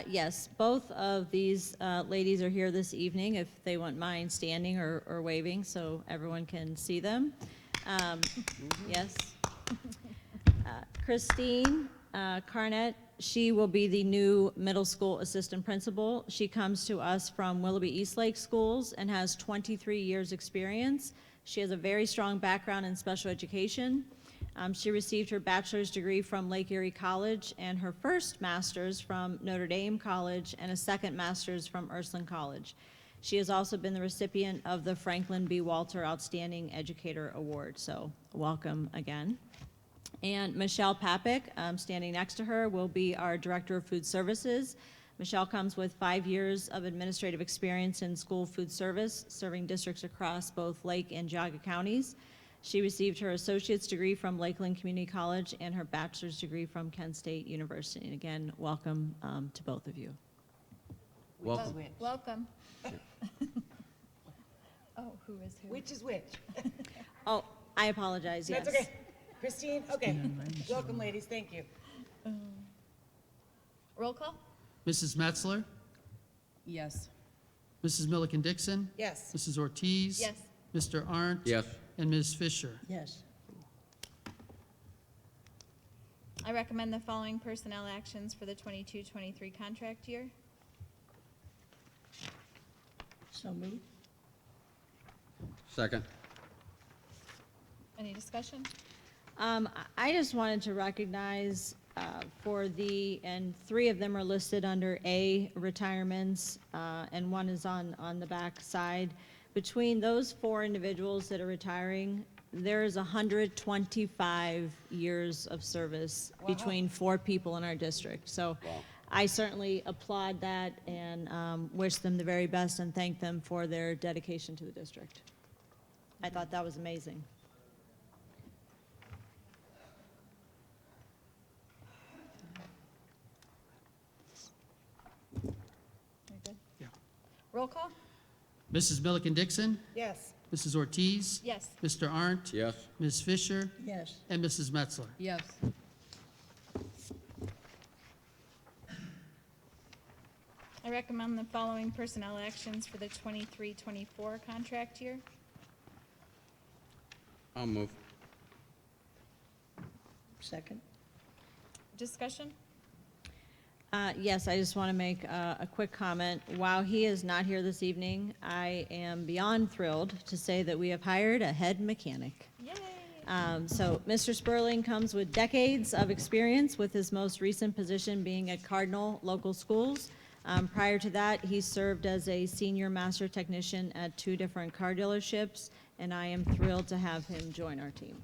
Yes, both of these ladies are here this evening, if they wouldn't mind standing or waving so everyone can see them. Yes. Christine Carnett, she will be the new middle school assistant principal. She comes to us from Willoughby Eastlake Schools and has 23 years' experience. She has a very strong background in special education. She received her bachelor's degree from Lake Erie College and her first master's from Notre Dame College and a second master's from Ursuline College. She has also been the recipient of the Franklin B. Walter Outstanding Educator Award, so welcome again. And Michelle Papik, standing next to her, will be our Director of Food Services. Michelle comes with 5 years of administrative experience in school food service, serving districts across both Lake and Geauga counties. She received her associate's degree from Lakeland Community College and her bachelor's degree from Kent State University. And again, welcome to both of you. Welcome. Welcome. Oh, who is who? Which is which? Oh, I apologize, yes. That's okay. Christine? Okay. Welcome, ladies. Thank you. Roll call? Mrs. Metzler? Yes. Mrs. Milliken Dixon? Yes. Mrs. Ortiz? Yes. Mr. Arndt? Yes. And Ms. Fisher? Yes. I recommend the following personnel actions for the 22-23 contract year. So moved. Second. Any discussion? I just wanted to recognize and 3 of them are listed under A, retirements, and 1 is on the back side. Between those 4 individuals that are retiring, there is 125 years of service between 4 people in our district. So I certainly applaud that and wish them the very best and thank them for their dedication to the district. I thought that was amazing. Very good. Yeah. Roll call? Mrs. Milliken Dixon, Yes. Mrs. Ortiz, Yes. Mr. Arndt, Yes. Ms. Fisher, Yes. and Mrs. Metzler. Yes. I recommend the following personnel actions for the 23-24 contract year. I'll move. Second. Discussion? Yes, I just want to make a quick comment. While he is not here this evening, I am beyond thrilled to say that we have hired a head mechanic. Yay! So Mr. Sperling comes with decades of experience, with his most recent position being at Cardinal Local Schools. Prior to that, he served as a senior master technician at 2 different car dealerships, and I am thrilled to have him join our team.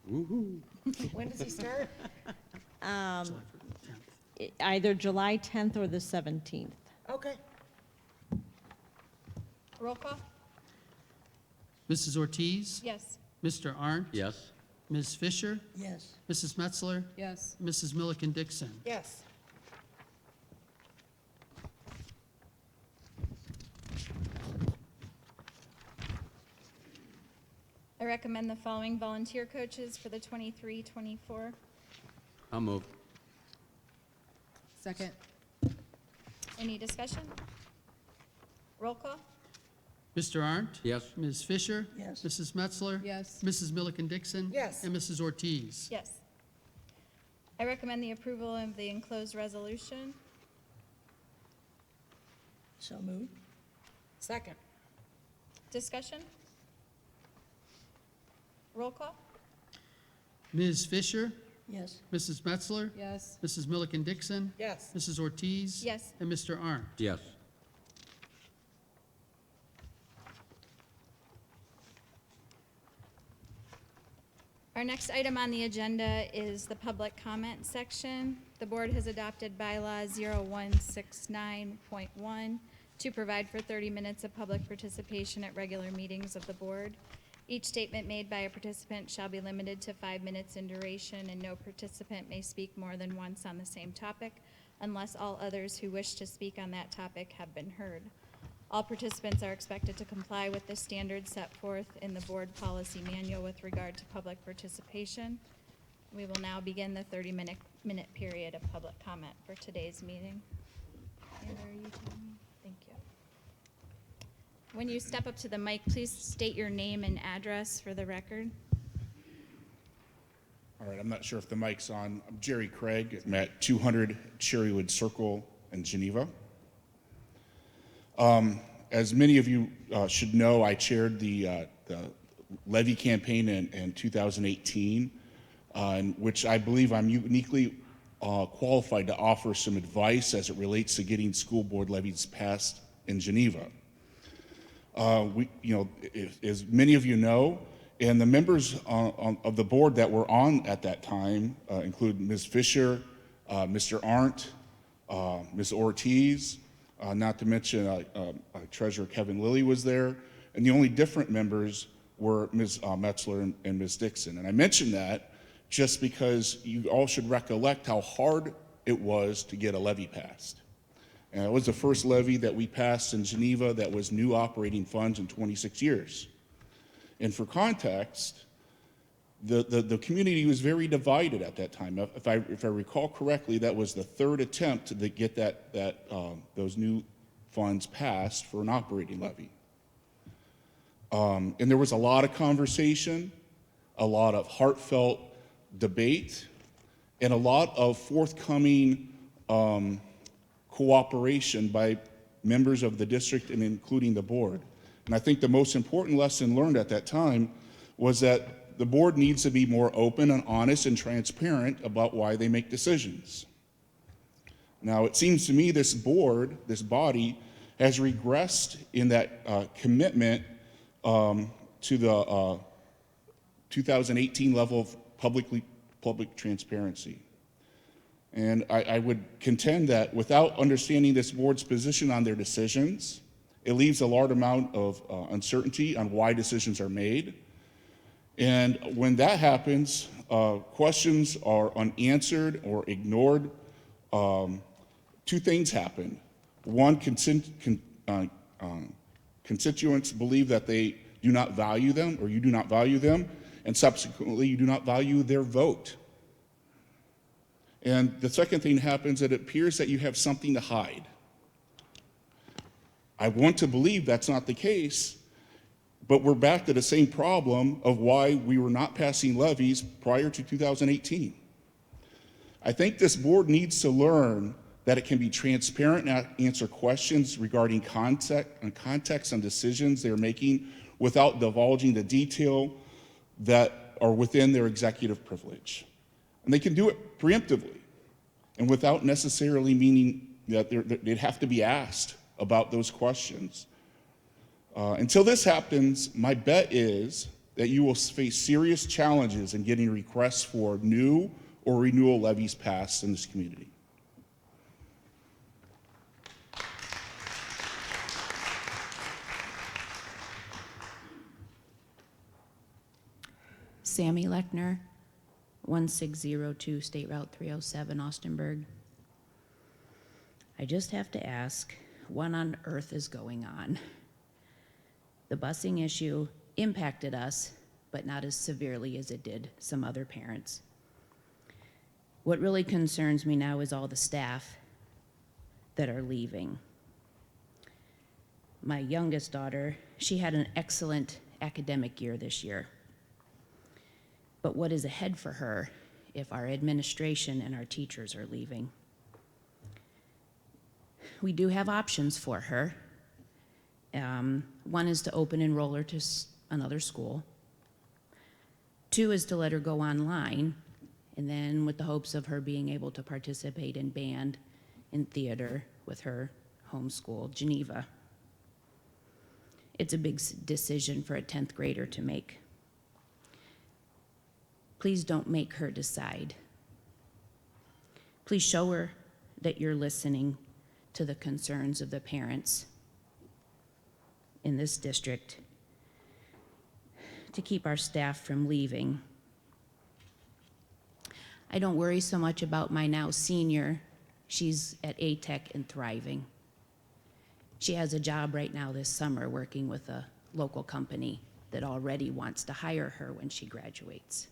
Woo-hoo. When does he start? Either July 10th or the 17th. Okay. Roll call? Mrs. Ortiz, Yes. Mr. Arndt, Yes. Ms. Fisher, Yes. Mrs. Metzler, Yes. Mrs. Milliken Dixon. Yes. I recommend the following volunteer coaches for the 23-24. I'll move. Second. Any discussion? Roll call? Mr. Arndt, Yes. Ms. Fisher, Yes. Mrs. Metzler, Yes. Mrs. Milliken Dixon. Yes. And Mrs. Ortiz. Yes. I recommend the approval of the enclosed resolution. So moved. Second. Discussion? Roll call? Ms. Fisher, Yes. Mrs. Metzler, Yes. Mrs. Milliken Dixon, Yes. Mrs. Ortiz. Yes. And Mr. Arndt. Yes. Our next item on the agenda is the public comment section. The board has adopted bylaw 0169.1 to provide for 30 minutes of public participation at regular meetings of the board. Each statement made by a participant shall be limited to 5 minutes in duration, and no participant may speak more than once on the same topic unless all others who wish to speak on that topic have been heard. All participants are expected to comply with the standards set forth in the board policy manual with regard to public participation. We will now begin the 30-minute period of public comment for today's meeting. And are you telling me? Thank you. When you step up to the mic, please state your name and address for the record. All right, I'm not sure if the mic's on. I'm Jerry Craig. I'm at 200 Cherrywood Circle in Geneva. As many of you should know, I chaired the levy campaign in 2018, in which I believe I'm uniquely qualified to offer some advice as it relates to getting school board levies passed in Geneva. As many of you know, and the members of the board that were on at that time include Ms. Fisher, Mr. Arndt, Ms. Ortiz, not to mention Treasurer Kevin Lillie was there, and the only different members were Ms. Metzler and Ms. Dixon. And I mention that just because you all should recollect how hard it was to get a levy passed. And it was the first levy that we passed in Geneva that was new operating funds in 26 years. And for context, the community was very divided at that time. If I recall correctly, that was the third attempt to get those new funds passed for an operating levy. And there was a lot of conversation a lot of heartfelt debate, and a lot of forthcoming cooperation by members of the district and including the board. And I think the most important lesson learned at that time was that the board needs to be more open and honest and transparent about why they make decisions. Now, it seems to me this board, this body, has regressed in that commitment to the 2018 level of public transparency. And I would contend that without understanding this board's position on their decisions, it leaves a large amount of uncertainty on why decisions are made. And when that happens, questions are unanswered or ignored. Two things happen. One, constituents believe that they do not value them, or you do not value them, and subsequently you do not value their vote. And the second thing happens, it appears that you have something to hide. I want to believe that's not the case, but we're back to the same problem of why we were not passing levies prior to 2018. I think this board needs to learn that it can be transparent and answer questions regarding context and decisions they're making without divulging the detail that are within their executive privilege. And they can do it preemptively and without necessarily meaning that they'd have to be asked about those questions. Until this happens, my bet is that you will face serious challenges in getting requests for new or renewal levies passed in this community. Sammy Lechner, 1602 State Route 307, Austinburg. I just have to ask, what on earth is going on? The busing issue impacted us, but not as severely as it did some other parents. What really concerns me now is all the staff that are leaving. My youngest daughter, she had an excellent academic year this year. But what is ahead for her if our administration and our teachers are leaving? We do have options for her. One is to open enroll her to another school. Two is to let her go online, and then with the hopes of her being able to participate in band and theater with her home school, Geneva. It's a big decision for a 10th grader to make. Please don't make her decide. Please show her that you're listening to the concerns of the parents in this district to keep our staff from leaving. I don't worry so much about my now senior. She's at ATEC and thriving. She has a job right now this summer working with a local company that already wants to hire her when she graduates.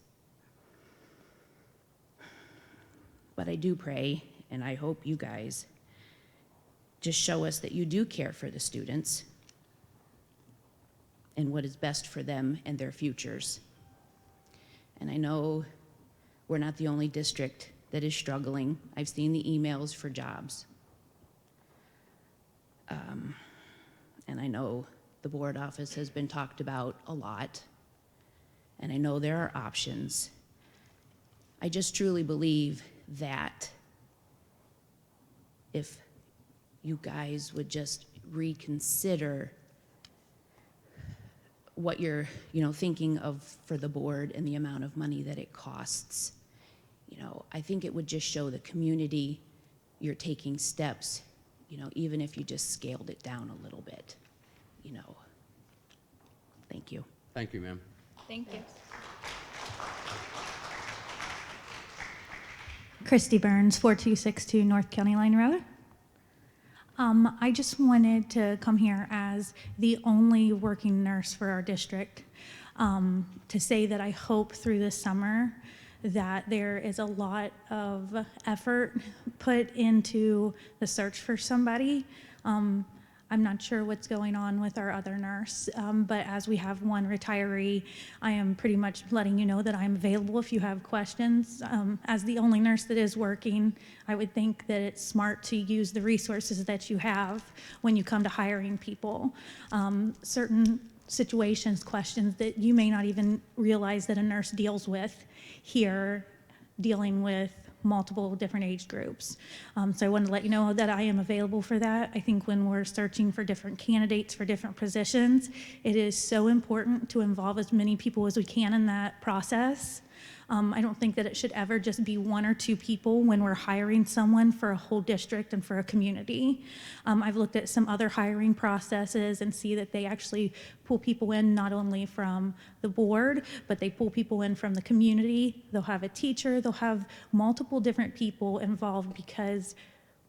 But I do pray, and I hope you guys just show us that you do care for the students and what is best for them and their futures. And I know we're not the only district that is struggling. I've seen the emails for jobs. And I know the board office has been talked about a lot, and I know there are options. I just truly believe that if you guys would just reconsider what you're thinking of for the board and the amount of money that it costs, I think it would just show the community you're taking steps, even if you just scaled it down a little bit, Thank you. Thank you, ma'am. Thank you. Christy Burns, 4262 North County Line Road. I just wanted to come here as the only working nurse for our district to say that I hope through this summer that there is a lot of effort put into the search for somebody. I'm I'm not sure what's going on with our other nurse, but as we have one retiree, I am pretty much letting you know that I'm available if you have questions. As the only nurse that is working, I would think that it's smart to use the resources that you have when you come to hiring people. Certain situations, questions that you may not even realize that a nurse deals with here, dealing with multiple different age groups. So I wanted to let you know that I am available for that. I think when we're searching for different candidates for different positions, it is so important to involve as many people as we can in that process. I don't think that it should ever just be one or two people when we're hiring someone for a whole district and for a community. I've looked at some other hiring processes and see that they actually pull people in not only from the board, but they pull people in from the community. They'll have a teacher, they'll have multiple different people involved because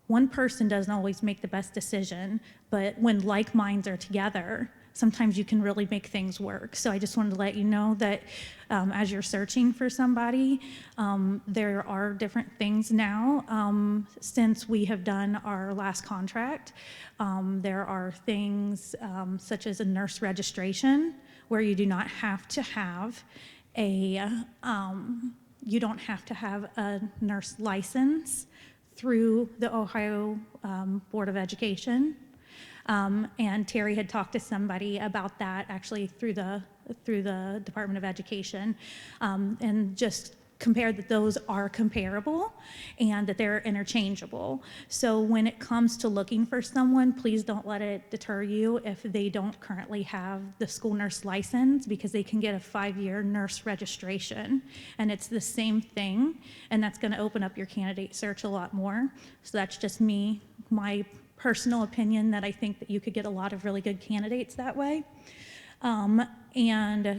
one person doesn't always make the best decision, but when like minds are together, sometimes you can really make things work. So I just wanted to let you know that as you're searching for somebody, there are different things now. Since we have done our last contract, there are things such as a nurse registration where you do not have to have a nurse license through the Ohio Board of Education. And Terri had talked to somebody about that actually through the Department of Education, and just compared that those are comparable and that they're interchangeable. So when it comes to looking for someone, please don't let it deter you if they don't currently have the school nurse license, because they can get a 5-year nurse registration, and it's the same thing, and that's going to open up your candidate search a lot more. So that's just me, my personal opinion, that I think that you could get a lot of really good candidates that way. And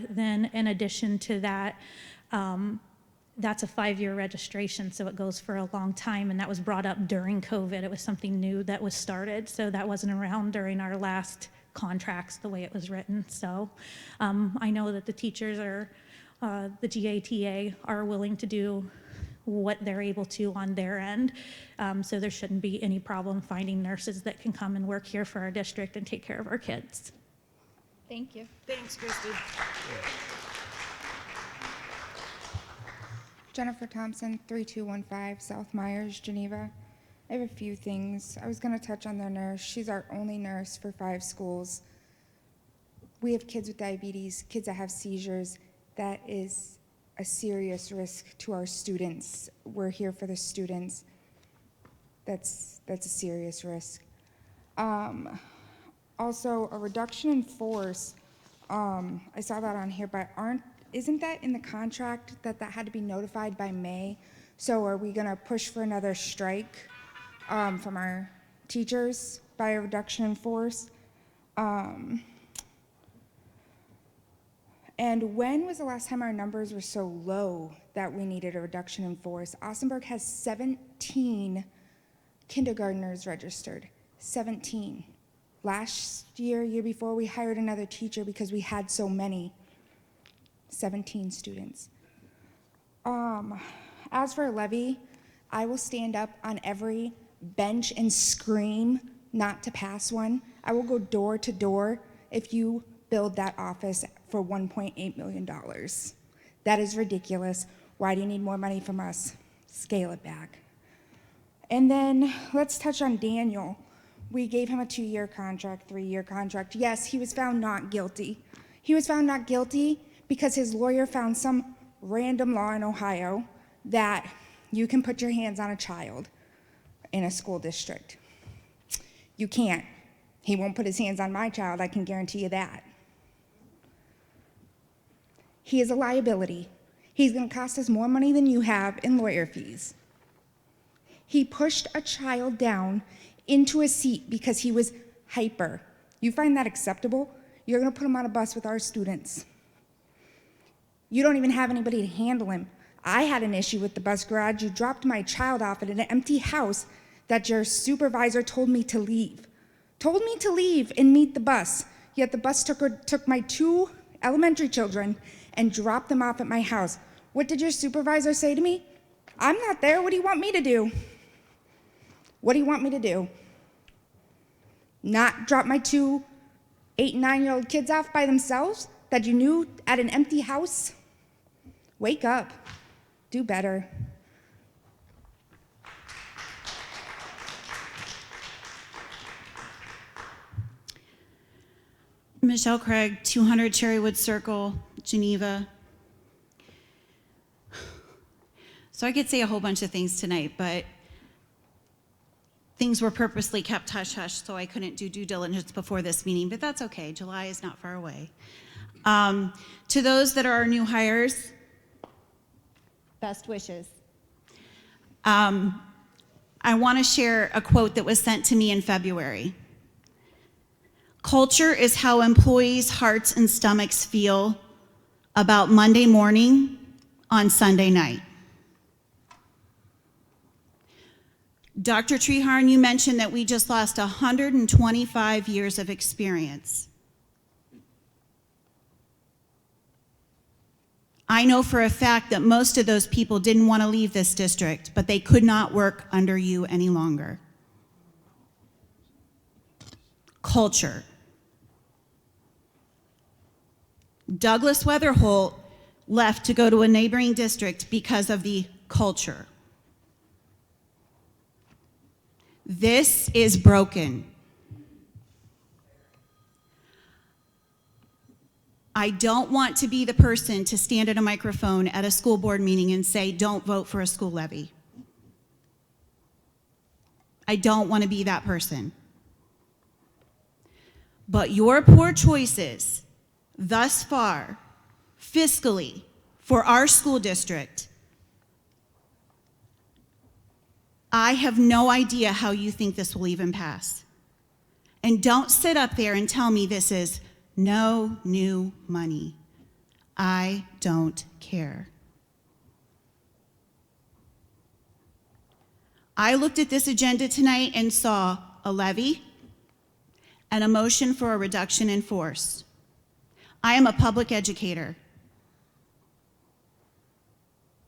then in addition to that, that's a 5-year registration, so it goes for a long time, and that was brought up during COVID. It was something new that was started, so that wasn't around during our last contracts the way it was written. So I know that the teachers are, the GATA are willing to do what they're able to on their end. So there shouldn't be any problem finding nurses that can come and work here for our district and take care of our kids. Thank you. Thanks, Christy. Jennifer Thompson, 3215 South Myers, Geneva. I have a few things. I was going to touch on the nurse. She's our only nurse for 5 schools. We have kids with diabetes, kids that have seizures. That is a serious risk to our students. We're here for the students. That's a serious risk. Also, a reduction in force. I saw that on here, but isn't that in the contract that had to be notified by May? So are we gonna push for another strike from our teachers by a reduction in force? And when was the last time our numbers were so low that we needed a reduction in force? Austinburg has 17 kindergartners registered, 17. Last year before, we hired another teacher because we had so many, 17 students. As for a levy, I will stand up on every bench and scream not to pass one. I will go door to door if you build that office for $1.8 million. That is ridiculous. Why do you need more money from us? Scale it back. And then let's touch on Daniel. We gave him a 2-year contract, 3-year contract. Yes, he was found not guilty. He was found not guilty because his lawyer found some random law in Ohio that you can put your hands on a child in a school district. You can't. He won't put his hands on my child, I can guarantee you that. He is a liability. He's going to cost us more money than you have in lawyer fees. He pushed a child down into a seat because he was hyper. You find that acceptable? You're going to put him on a bus with our students. You don't even have anybody to handle him. I had an issue with the bus garage. You dropped my child off at an empty house that your supervisor told me to leave. Told me to leave and meet the bus. Yet the bus took my 2 elementary children and dropped them off at my house. What did your supervisor say to me? I'm not there. What do you want me to do? What do you want me to do? Not drop my 2 8 and 9-year-old kids off by themselves that you knew at an empty house? Wake up. Do better. Michelle Craig, 200 Cherrywood Circle, Geneva. So I could say a whole bunch of things tonight, but things were purposely kept hush-hush, so I couldn't do due diligence before this meeting, but that's okay. July is not far away. To those that are our new hires, best wishes. I want to share a quote that was sent to me in February. Culture is how employees' hearts and stomachs feel about Monday morning on Sunday night. Dr. Treharn, you mentioned that we just lost 125 years of experience. I know for a fact that most of those people didn't want to leave this district, but they could not work under you any longer. Culture. Douglas Weatherholt left to go to a neighboring district because of the culture. This is broken. I don't want to be the person to stand at a microphone at a school board meeting and say, don't vote for a school levy. I don't want to be that person. But your poor choices thus far, fiscally, for our school district, I have no idea how you think this will even pass. And don't sit up there and tell me this is no new money. I don't care. I looked at this agenda tonight and saw a levy and a motion for a reduction in force. I am a public educator.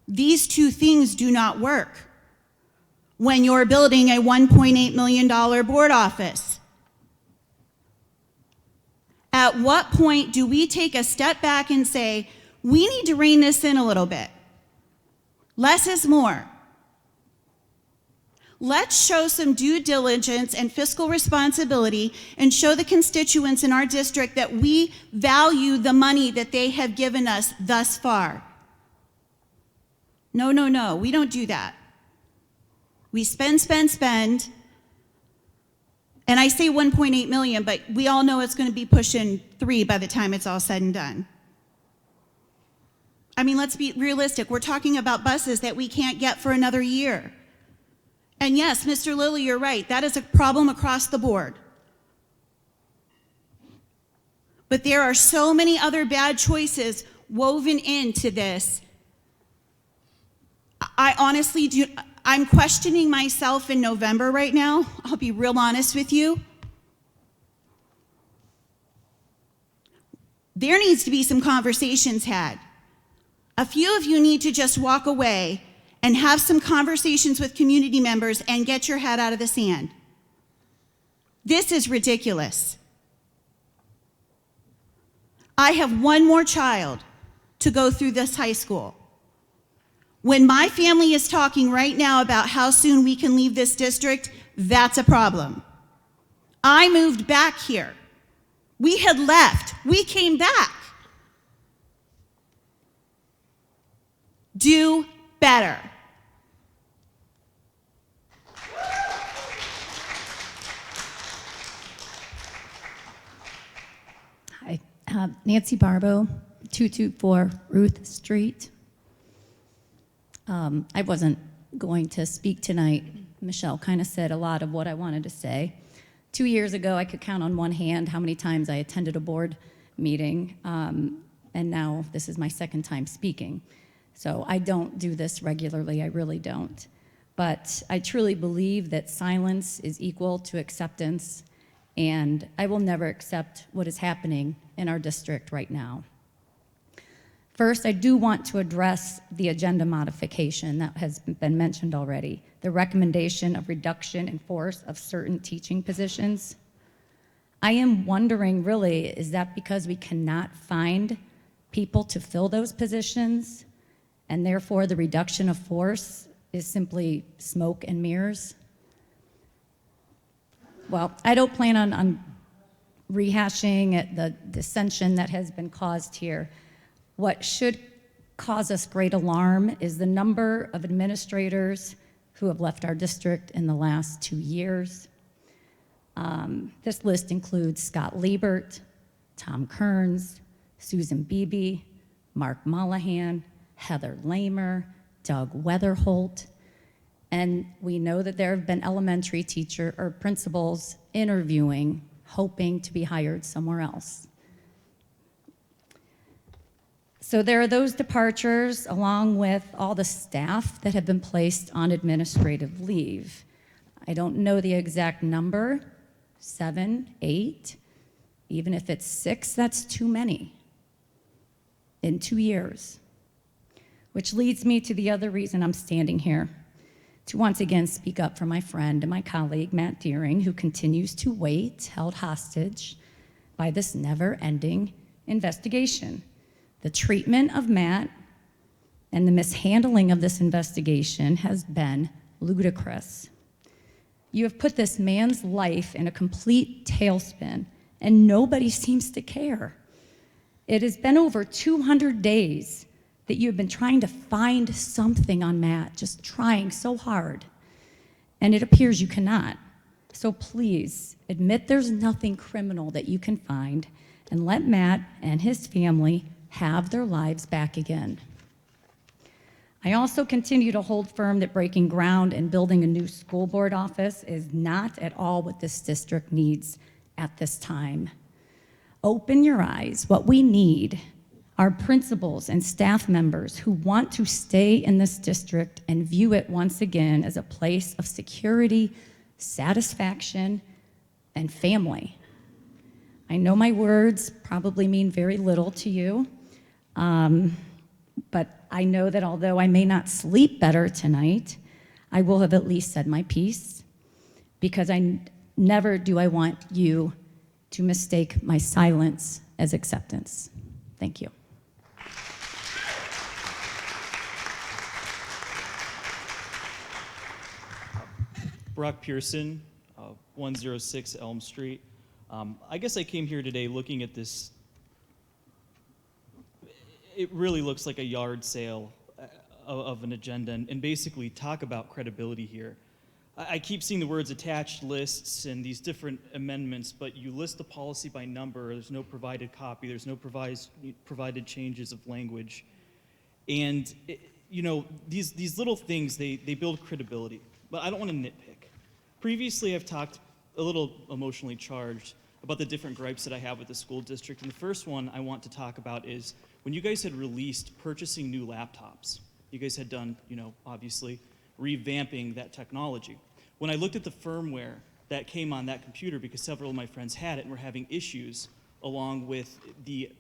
These two things do not work when you're building a $1.8 million board office. At what point do we take a step back and say, we need to rein this in a little bit? Less is more. Let's show some due diligence and fiscal responsibility and show the constituents in our district that we value the money that they have given us thus far. No, no, no, we don't do that. We spend, spend, spend. And I say 1.8 million, but we all know it's going to be pushing 3 by the time it's all said and done. I mean, let's be realistic. We're talking about buses that we can't get for another year. And yes, Mr. Lillie, you're right. That is a problem across the board. But there are so many other bad choices woven into this. I honestly do. I'm questioning myself in November right now. I'll be real honest with you. There needs to be some conversations had. A few of you need to just walk away and have some conversations with community members and get your head out of the sand. This is ridiculous. I have one more child to go through this high school. When my family is talking right now about how soon we can leave this district, that's a problem. I moved back here. We had left. We came back. Do better. Hi, Nancy Barbo, 224 Ruth Street. I wasn't going to speak tonight. Michelle kind of said a lot of what I wanted to say. 2 years ago, I could count on one hand how many times I attended a board meeting, and now this is my second time speaking. So I don't do this regularly, I really don't. But I truly believe that silence is equal to acceptance, and I will never accept what is happening in our district right now. First, I do want to address the agenda modification that has been mentioned already, the recommendation of reduction in force of certain teaching positions. I am wondering, really, is that because we cannot find people to fill those positions, and therefore the reduction of force is simply smoke and mirrors? Well, I don't plan on rehashing the dissension that has been caused here. What should cause us great alarm is the number of administrators who have left our district in the last 2 years. This list includes Scott Liebert, Tom Kearns, Susan Beebe, Mark Mollahan, Heather Lamer, Doug Weatherholt, and we know that there have been elementary teacher or principals interviewing, hoping to be hired somewhere else. So there are those departures, along with all the staff that have been placed on administrative leave. I don't know the exact number, 7, 8, even if it's 6, that's too many in 2 years. Which leads me to the other reason I'm standing here, to once again speak up for my friend and my colleague, Matt Deering, who continues to wait, held hostage by this never-ending investigation. The treatment of Matt and the mishandling of this investigation has been ludicrous. You have put this man's life in a complete tailspin, and nobody seems to care. It has been over 200 days that you have been trying to find something on Matt, just trying so hard, and it appears you cannot. So please, admit there's nothing criminal that you can find, and let Matt and his family have their lives back again. I also continue to hold firm that breaking ground and building a new school board office is not at all what this district needs at this time. Open your eyes. What we need are principals and staff members who want to stay in this district and view it once again as a place of security, satisfaction, and family. I know my words probably mean very little to you, but I know that although I may not sleep better tonight, I will have at least said my piece, because never do I want you to mistake my silence as acceptance. Thank you. Brock Pearson, 106 Elm Street. I guess I came here today looking at this. It really looks like a yard sale of an agenda, and basically talk about credibility here. I keep seeing the words attached lists and these different amendments, but you list the policy by number. There's no provided copy. There's no provided changes of language. And these little things, they build credibility. But I don't want to nitpick. Previously, I've talked a little emotionally charged about the different gripes that I have with the school district. And the first one I want to talk about is when you guys had released purchasing new laptops. You guys had done, obviously, revamping that technology. When I looked at the firmware that came on that computer, because several of my friends had it and were having issues along with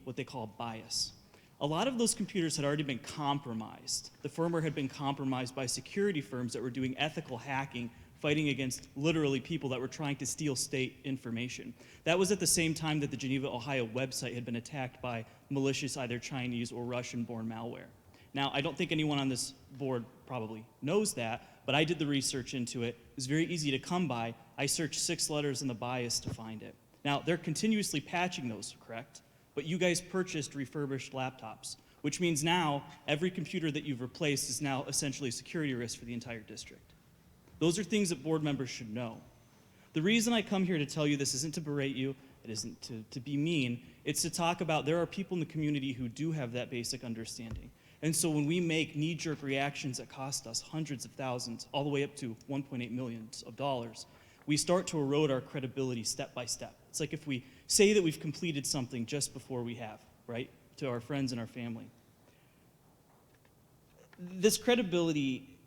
what they call BIOS. A lot of those computers had already been compromised. The firmware had been compromised by security firms that were doing ethical hacking, fighting against literally people that were trying to steal state information. That was at the same time that the Geneva, Ohio website had been attacked by malicious either Chinese or Russian-born malware. Now, I don't think anyone on this board probably knows that, but I did the research into it. It was very easy to come by. I searched 6 letters in the BIOS to find it. Now, they're continuously patching those, correct? But you guys purchased refurbished laptops, which means now every computer that you've replaced is now essentially a security risk for the entire district. Those are things that board members should know. The reason I come here to tell you this isn't to berate you, it isn't to be mean, it's to talk about there are people in the community who do have that basic understanding. And so when we make knee-jerk reactions that cost us hundreds of thousands, all the way up to $1.8 million, we start to erode our credibility step by step. It's like if we say that we've completed something just before we have, right, to our friends and our family. This credibility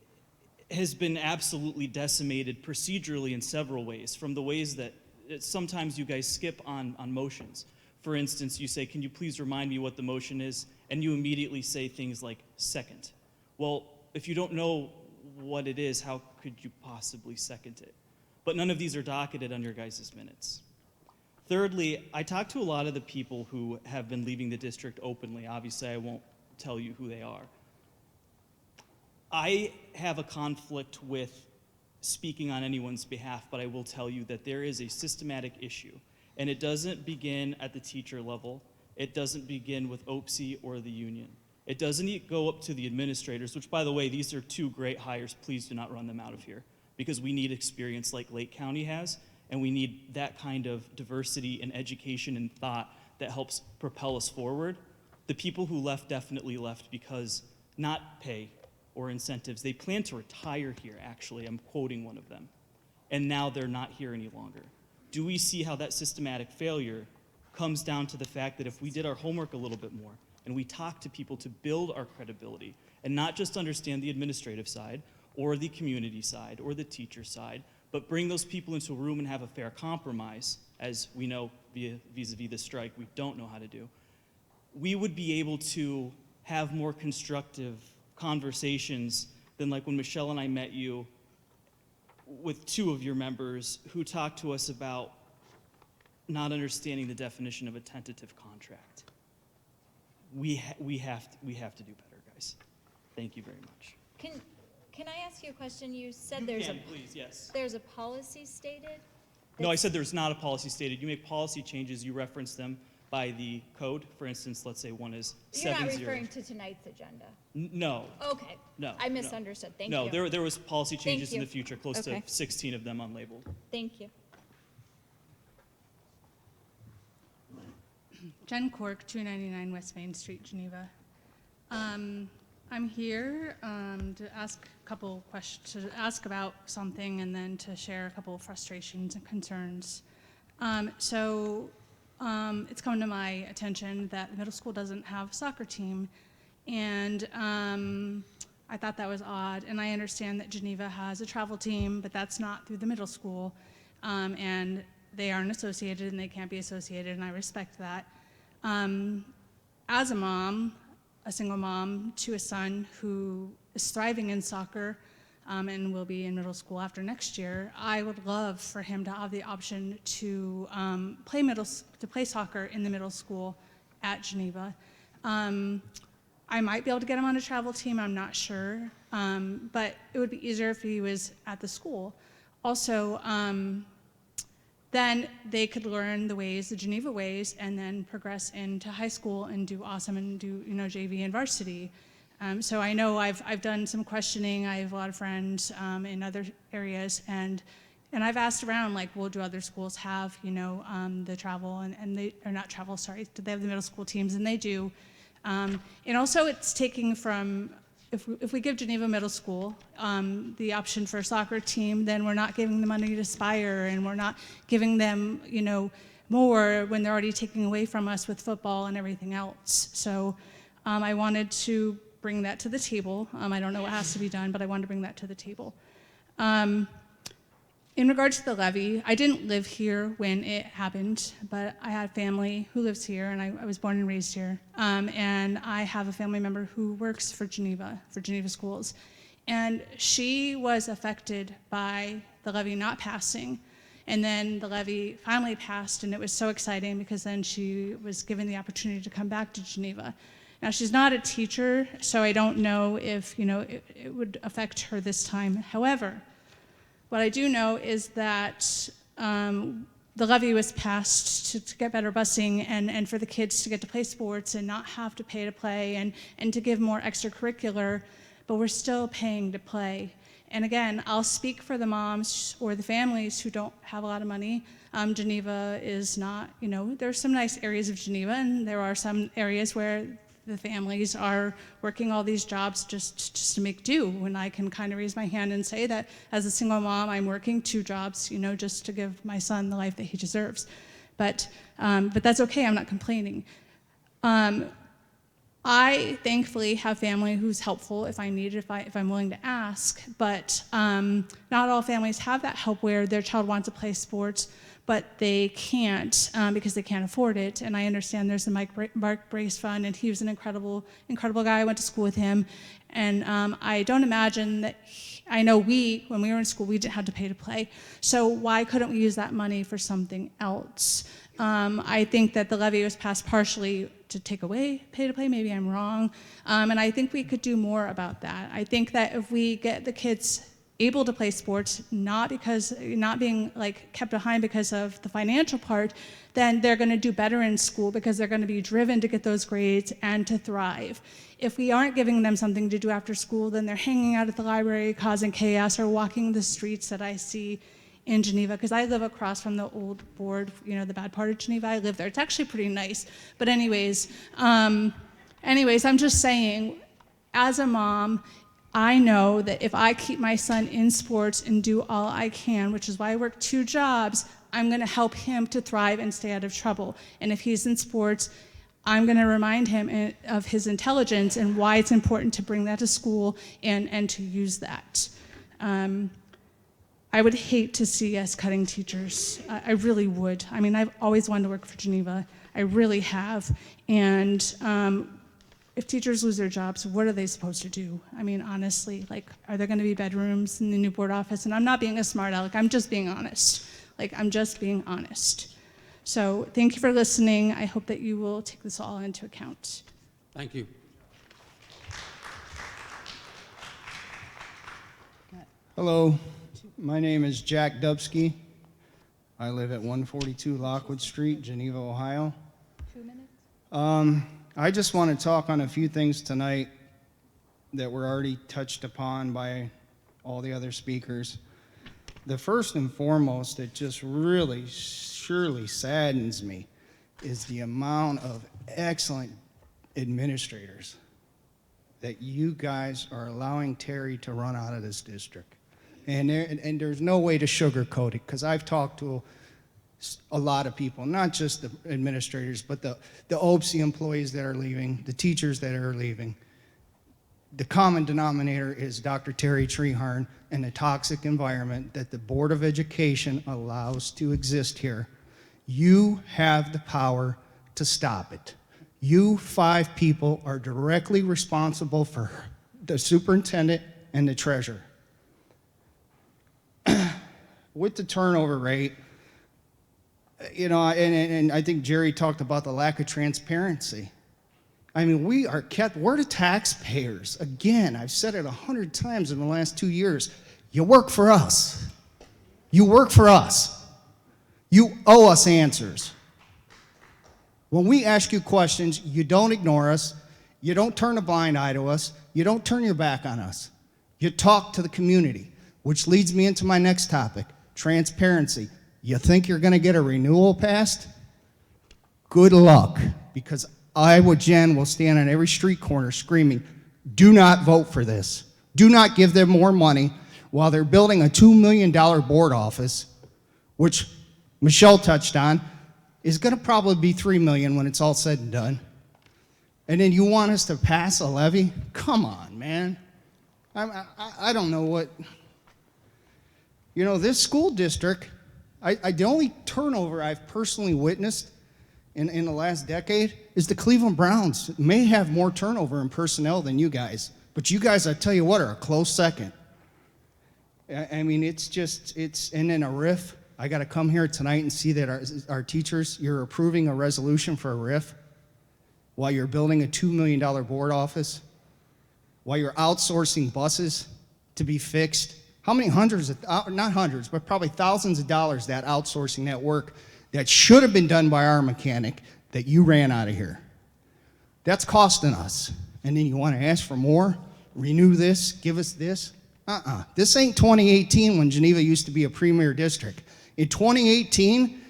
has been absolutely decimated procedurally in several ways, from the ways that sometimes you guys skip on motions. For instance, you say, can you please remind me what the motion is? And you immediately say things like, second. Well, if you don't know what it is, how could you possibly second it? But none of these are docketed on your guys' minutes. Thirdly, I talked to a lot of the people who have been leaving the district openly. Obviously, I won't tell you who they are. I have a conflict with speaking on anyone's behalf, but I will tell you that there is a systematic issue, and it doesn't begin at the teacher level. It doesn't begin with OPSI or the union. It doesn't go up to the administrators, which, by the way, these are 2 great hires. Please do not run them out of here, because we need experience like Lake County has, and we need that kind of diversity in education and thought that helps propel us forward. The people who left definitely left because not pay or incentives. They plan to retire here, actually. I'm quoting one of them. And now they're not here any longer. Do we see how that systematic failure comes down to the fact that if we did our homework a little bit more and we talked to people to build our credibility and not just understand the administrative side or the community side or the teacher side, but bring those people into a room and have a fair compromise, as we know vis-a-vis the strike we don't know how to do, we would be able to have more constructive conversations than like when Michelle and I met you with 2 of your members who talked to us about not understanding the definition of a tentative contract. We have to do better, guys. Thank you very much. Can I ask you a question? You said Please, yes. there's a policy stated? No, I said there's not a policy stated. You make policy changes, you reference them by the code. For instance, let's say one is 7-0. You're not referring to tonight's agenda? No. Okay. No. I misunderstood. Thank No, you. there was policy changes Thank in you. the future, close Okay. to 16 of them unlabeled. Thank you. Jen Cork, 299 West Main Street, Geneva. I'm here to ask a couple questions, to ask about something, and then to share a couple of frustrations and concerns. It's come to my attention that the middle school doesn't have a soccer team, and I thought that was odd. And I understand that Geneva has a travel team, but that's not through the middle school, and they aren't associated, and they can't be associated, and I respect that. As a mom, a single mom to a son who is thriving in soccer and will be in middle school after next year, I would love for him to have the option to play soccer in the middle school at Geneva. I might be able to get him on a travel team, I'm not sure, but it would be easier if he was at the school. Also, then they could learn the ways, the Geneva ways, and then progress into high school and do awesome and do JV and varsity. So I know I've done some questioning. I have a lot of friends in other areas, and I've asked around, like, well, do other schools have the travel and they, or not travel, sorry, do they have the middle school teams? And they do. And also it's taking from, if we give Geneva Middle School the option for a soccer team, then we're not giving them money to Spire, and we're not giving them, more when they're already taking away from us with football and everything else. So I wanted to bring that to the table. I don't know what has to be done, but I wanted to bring that to the table. In regards to the levy, I didn't live here when it happened, but I had family who lives here, and I was born and raised here. And I have a family member who works for Geneva Schools. And she was affected by the levy not passing. And then the levy finally passed, and it was so exciting because then she was given the opportunity to come back to Geneva. Now, she's not a teacher, so I don't know if it would affect her this time. However, what I do know is that the levy was passed to get better busing and for the kids to get to play sports and not have to pay to play and to give more extracurricular, but we're still paying to play. And again, I'll speak for the moms or the families who don't have a lot of money. Geneva is not, there's some nice areas of Geneva, and there are some areas where the families are working all these jobs just to make do, when I can kind of raise my hand and say that as a single mom, I'm working 2 jobs, just to give my son the life that he deserves. But that's okay, I'm not complaining. I thankfully have family who's helpful if I need it, if I'm willing to ask, but not all families have that help where their child wants to play sports, but they can't because they can't afford it. And I understand there's the Mark Brace Fund, and he was an incredible guy. I went to school with him, and I don't imagine that. I know when we were in school, we didn't have to pay to play. So why couldn't we use that money for something else? I think that the levy was passed partially to take away pay to play. Maybe I'm wrong. And I think we could do more about that. I think that if we get the kids able to play sports, not being like kept behind because of the financial part, then they're going to do better in school because they're going to be driven to get those grades and to thrive. If we aren't giving them something to do after school, then they're hanging out at the library causing chaos or walking the streets that I see in Geneva, because I live across from the old board, the bad part of Geneva. I live there. It's actually pretty nice. But anyways, I'm just saying, as a mom, I know that if I keep my son in sports and do all I can, which is why I work 2 jobs, I'm going to help him to thrive and stay out of trouble. And if he's in sports, I'm going to remind him of his intelligence and why it's important to bring that to school and to use that. I would hate to see us cutting teachers. I really would. I mean, I've always wanted to work for Geneva. I really have. And if teachers lose their jobs, what are they supposed to do? I mean, honestly, like, are there going to be bedrooms in the new board office? And I'm not being a smart aleck. I'm just being honest. I'm just being honest. So thank you for listening. I hope that you will take this all into account. Thank you. Hello, my name is Jack Dubsky. I live at 142 Lockwood Street, Geneva, Ohio. 2 minutes. I just want to talk on a few things tonight that were already touched upon by all the other speakers. The first and foremost that just really surely saddens me is the amount of excellent administrators that you guys are allowing Terri to run out of this district. And there's no way to sugarcoat it, because I've talked to a lot of people, not just the administrators, but the OPSI employees that are leaving, the teachers that are leaving. The common denominator is Dr. Hrina-Treharn and the toxic environment that the Board of Education allows to exist here. You have the power to stop it. You 5 people are directly responsible for the superintendent and the treasurer. With the turnover rate, and I think Jerry talked about the lack of transparency. I mean, we're the taxpayers. Again, I've said it 100 times in the last 2 years. You work for us. You work for us. You owe us answers. When we ask you questions, you don't ignore us. You don't turn a blind eye to us. You don't turn your back on us. You talk to the community, which leads me into my next topic, transparency. You think you're going to get a renewal passed? Good luck, because Jen will stand on every street corner screaming, do not vote for this. Do not give them more money while they're building a $2 million board office, which Michelle touched on, is going to probably be $3 million when it's all said and done. And then you want us to pass a levy? Come on, man. I don't know what... this school district, the only turnover I've personally witnessed in the last decade is the Cleveland Browns. May have more turnover in personnel than you guys, but you guys, I tell you what, are a close second. I mean, and then a RIF. I got to come here tonight and see that our teachers, you're approving a resolution for a RIF while you're building a $2 million board office, while you're outsourcing buses to be fixed. How many not hundreds, but probably thousands of dollars that outsourcing that work that should have been done by our mechanic that you ran out of here? That's costing us. And then you want to ask for more? Renew this? Give us this? This ain't 2018 when Geneva used to be a premier district. In 2018,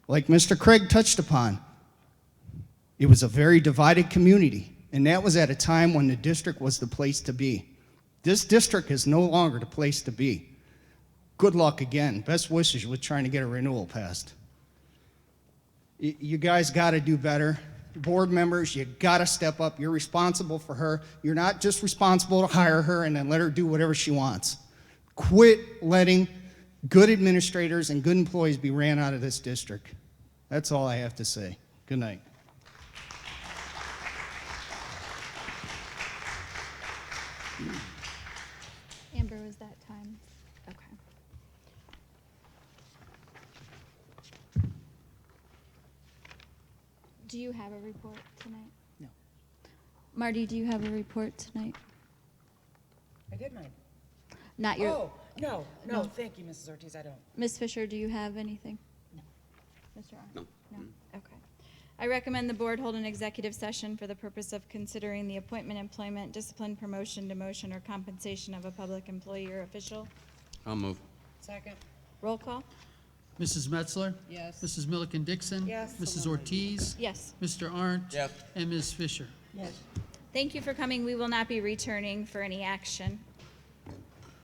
like Mr. Craig touched upon, it was a very divided community. And that was at a time when the district was the place to be. This district is no longer the place to be. Good luck again. Best wishes with trying to get a renewal passed. You guys got to do better. Board members, you got to step up. You're responsible for her. You're not just responsible to hire her and then let her do whatever she wants. Quit letting good administrators and good employees be ran out of this district. That's all I have to say. Good night. Amber, was that time? Okay. Do you have a report tonight? No. Marty, do you have a report tonight? I did mine. Not your. Oh, no, No. thank you, Mrs. Ortiz, I don't. Ms. Fisher, do you have anything? No. Mr. Arndt? No. No. Okay. I recommend the board hold an executive session for the purpose of considering the appointment, employment, discipline, promotion, demotion, or compensation of a public employee or official. I'll move. Second. Roll call? Mrs. Metzler? Yes. Mrs. Milliken Dixon? Yes. Mrs. Ortiz? Yes. Mr. Arndt? Yes. And Ms. Fisher? Yes. Thank you for coming. We will not be returning for any action.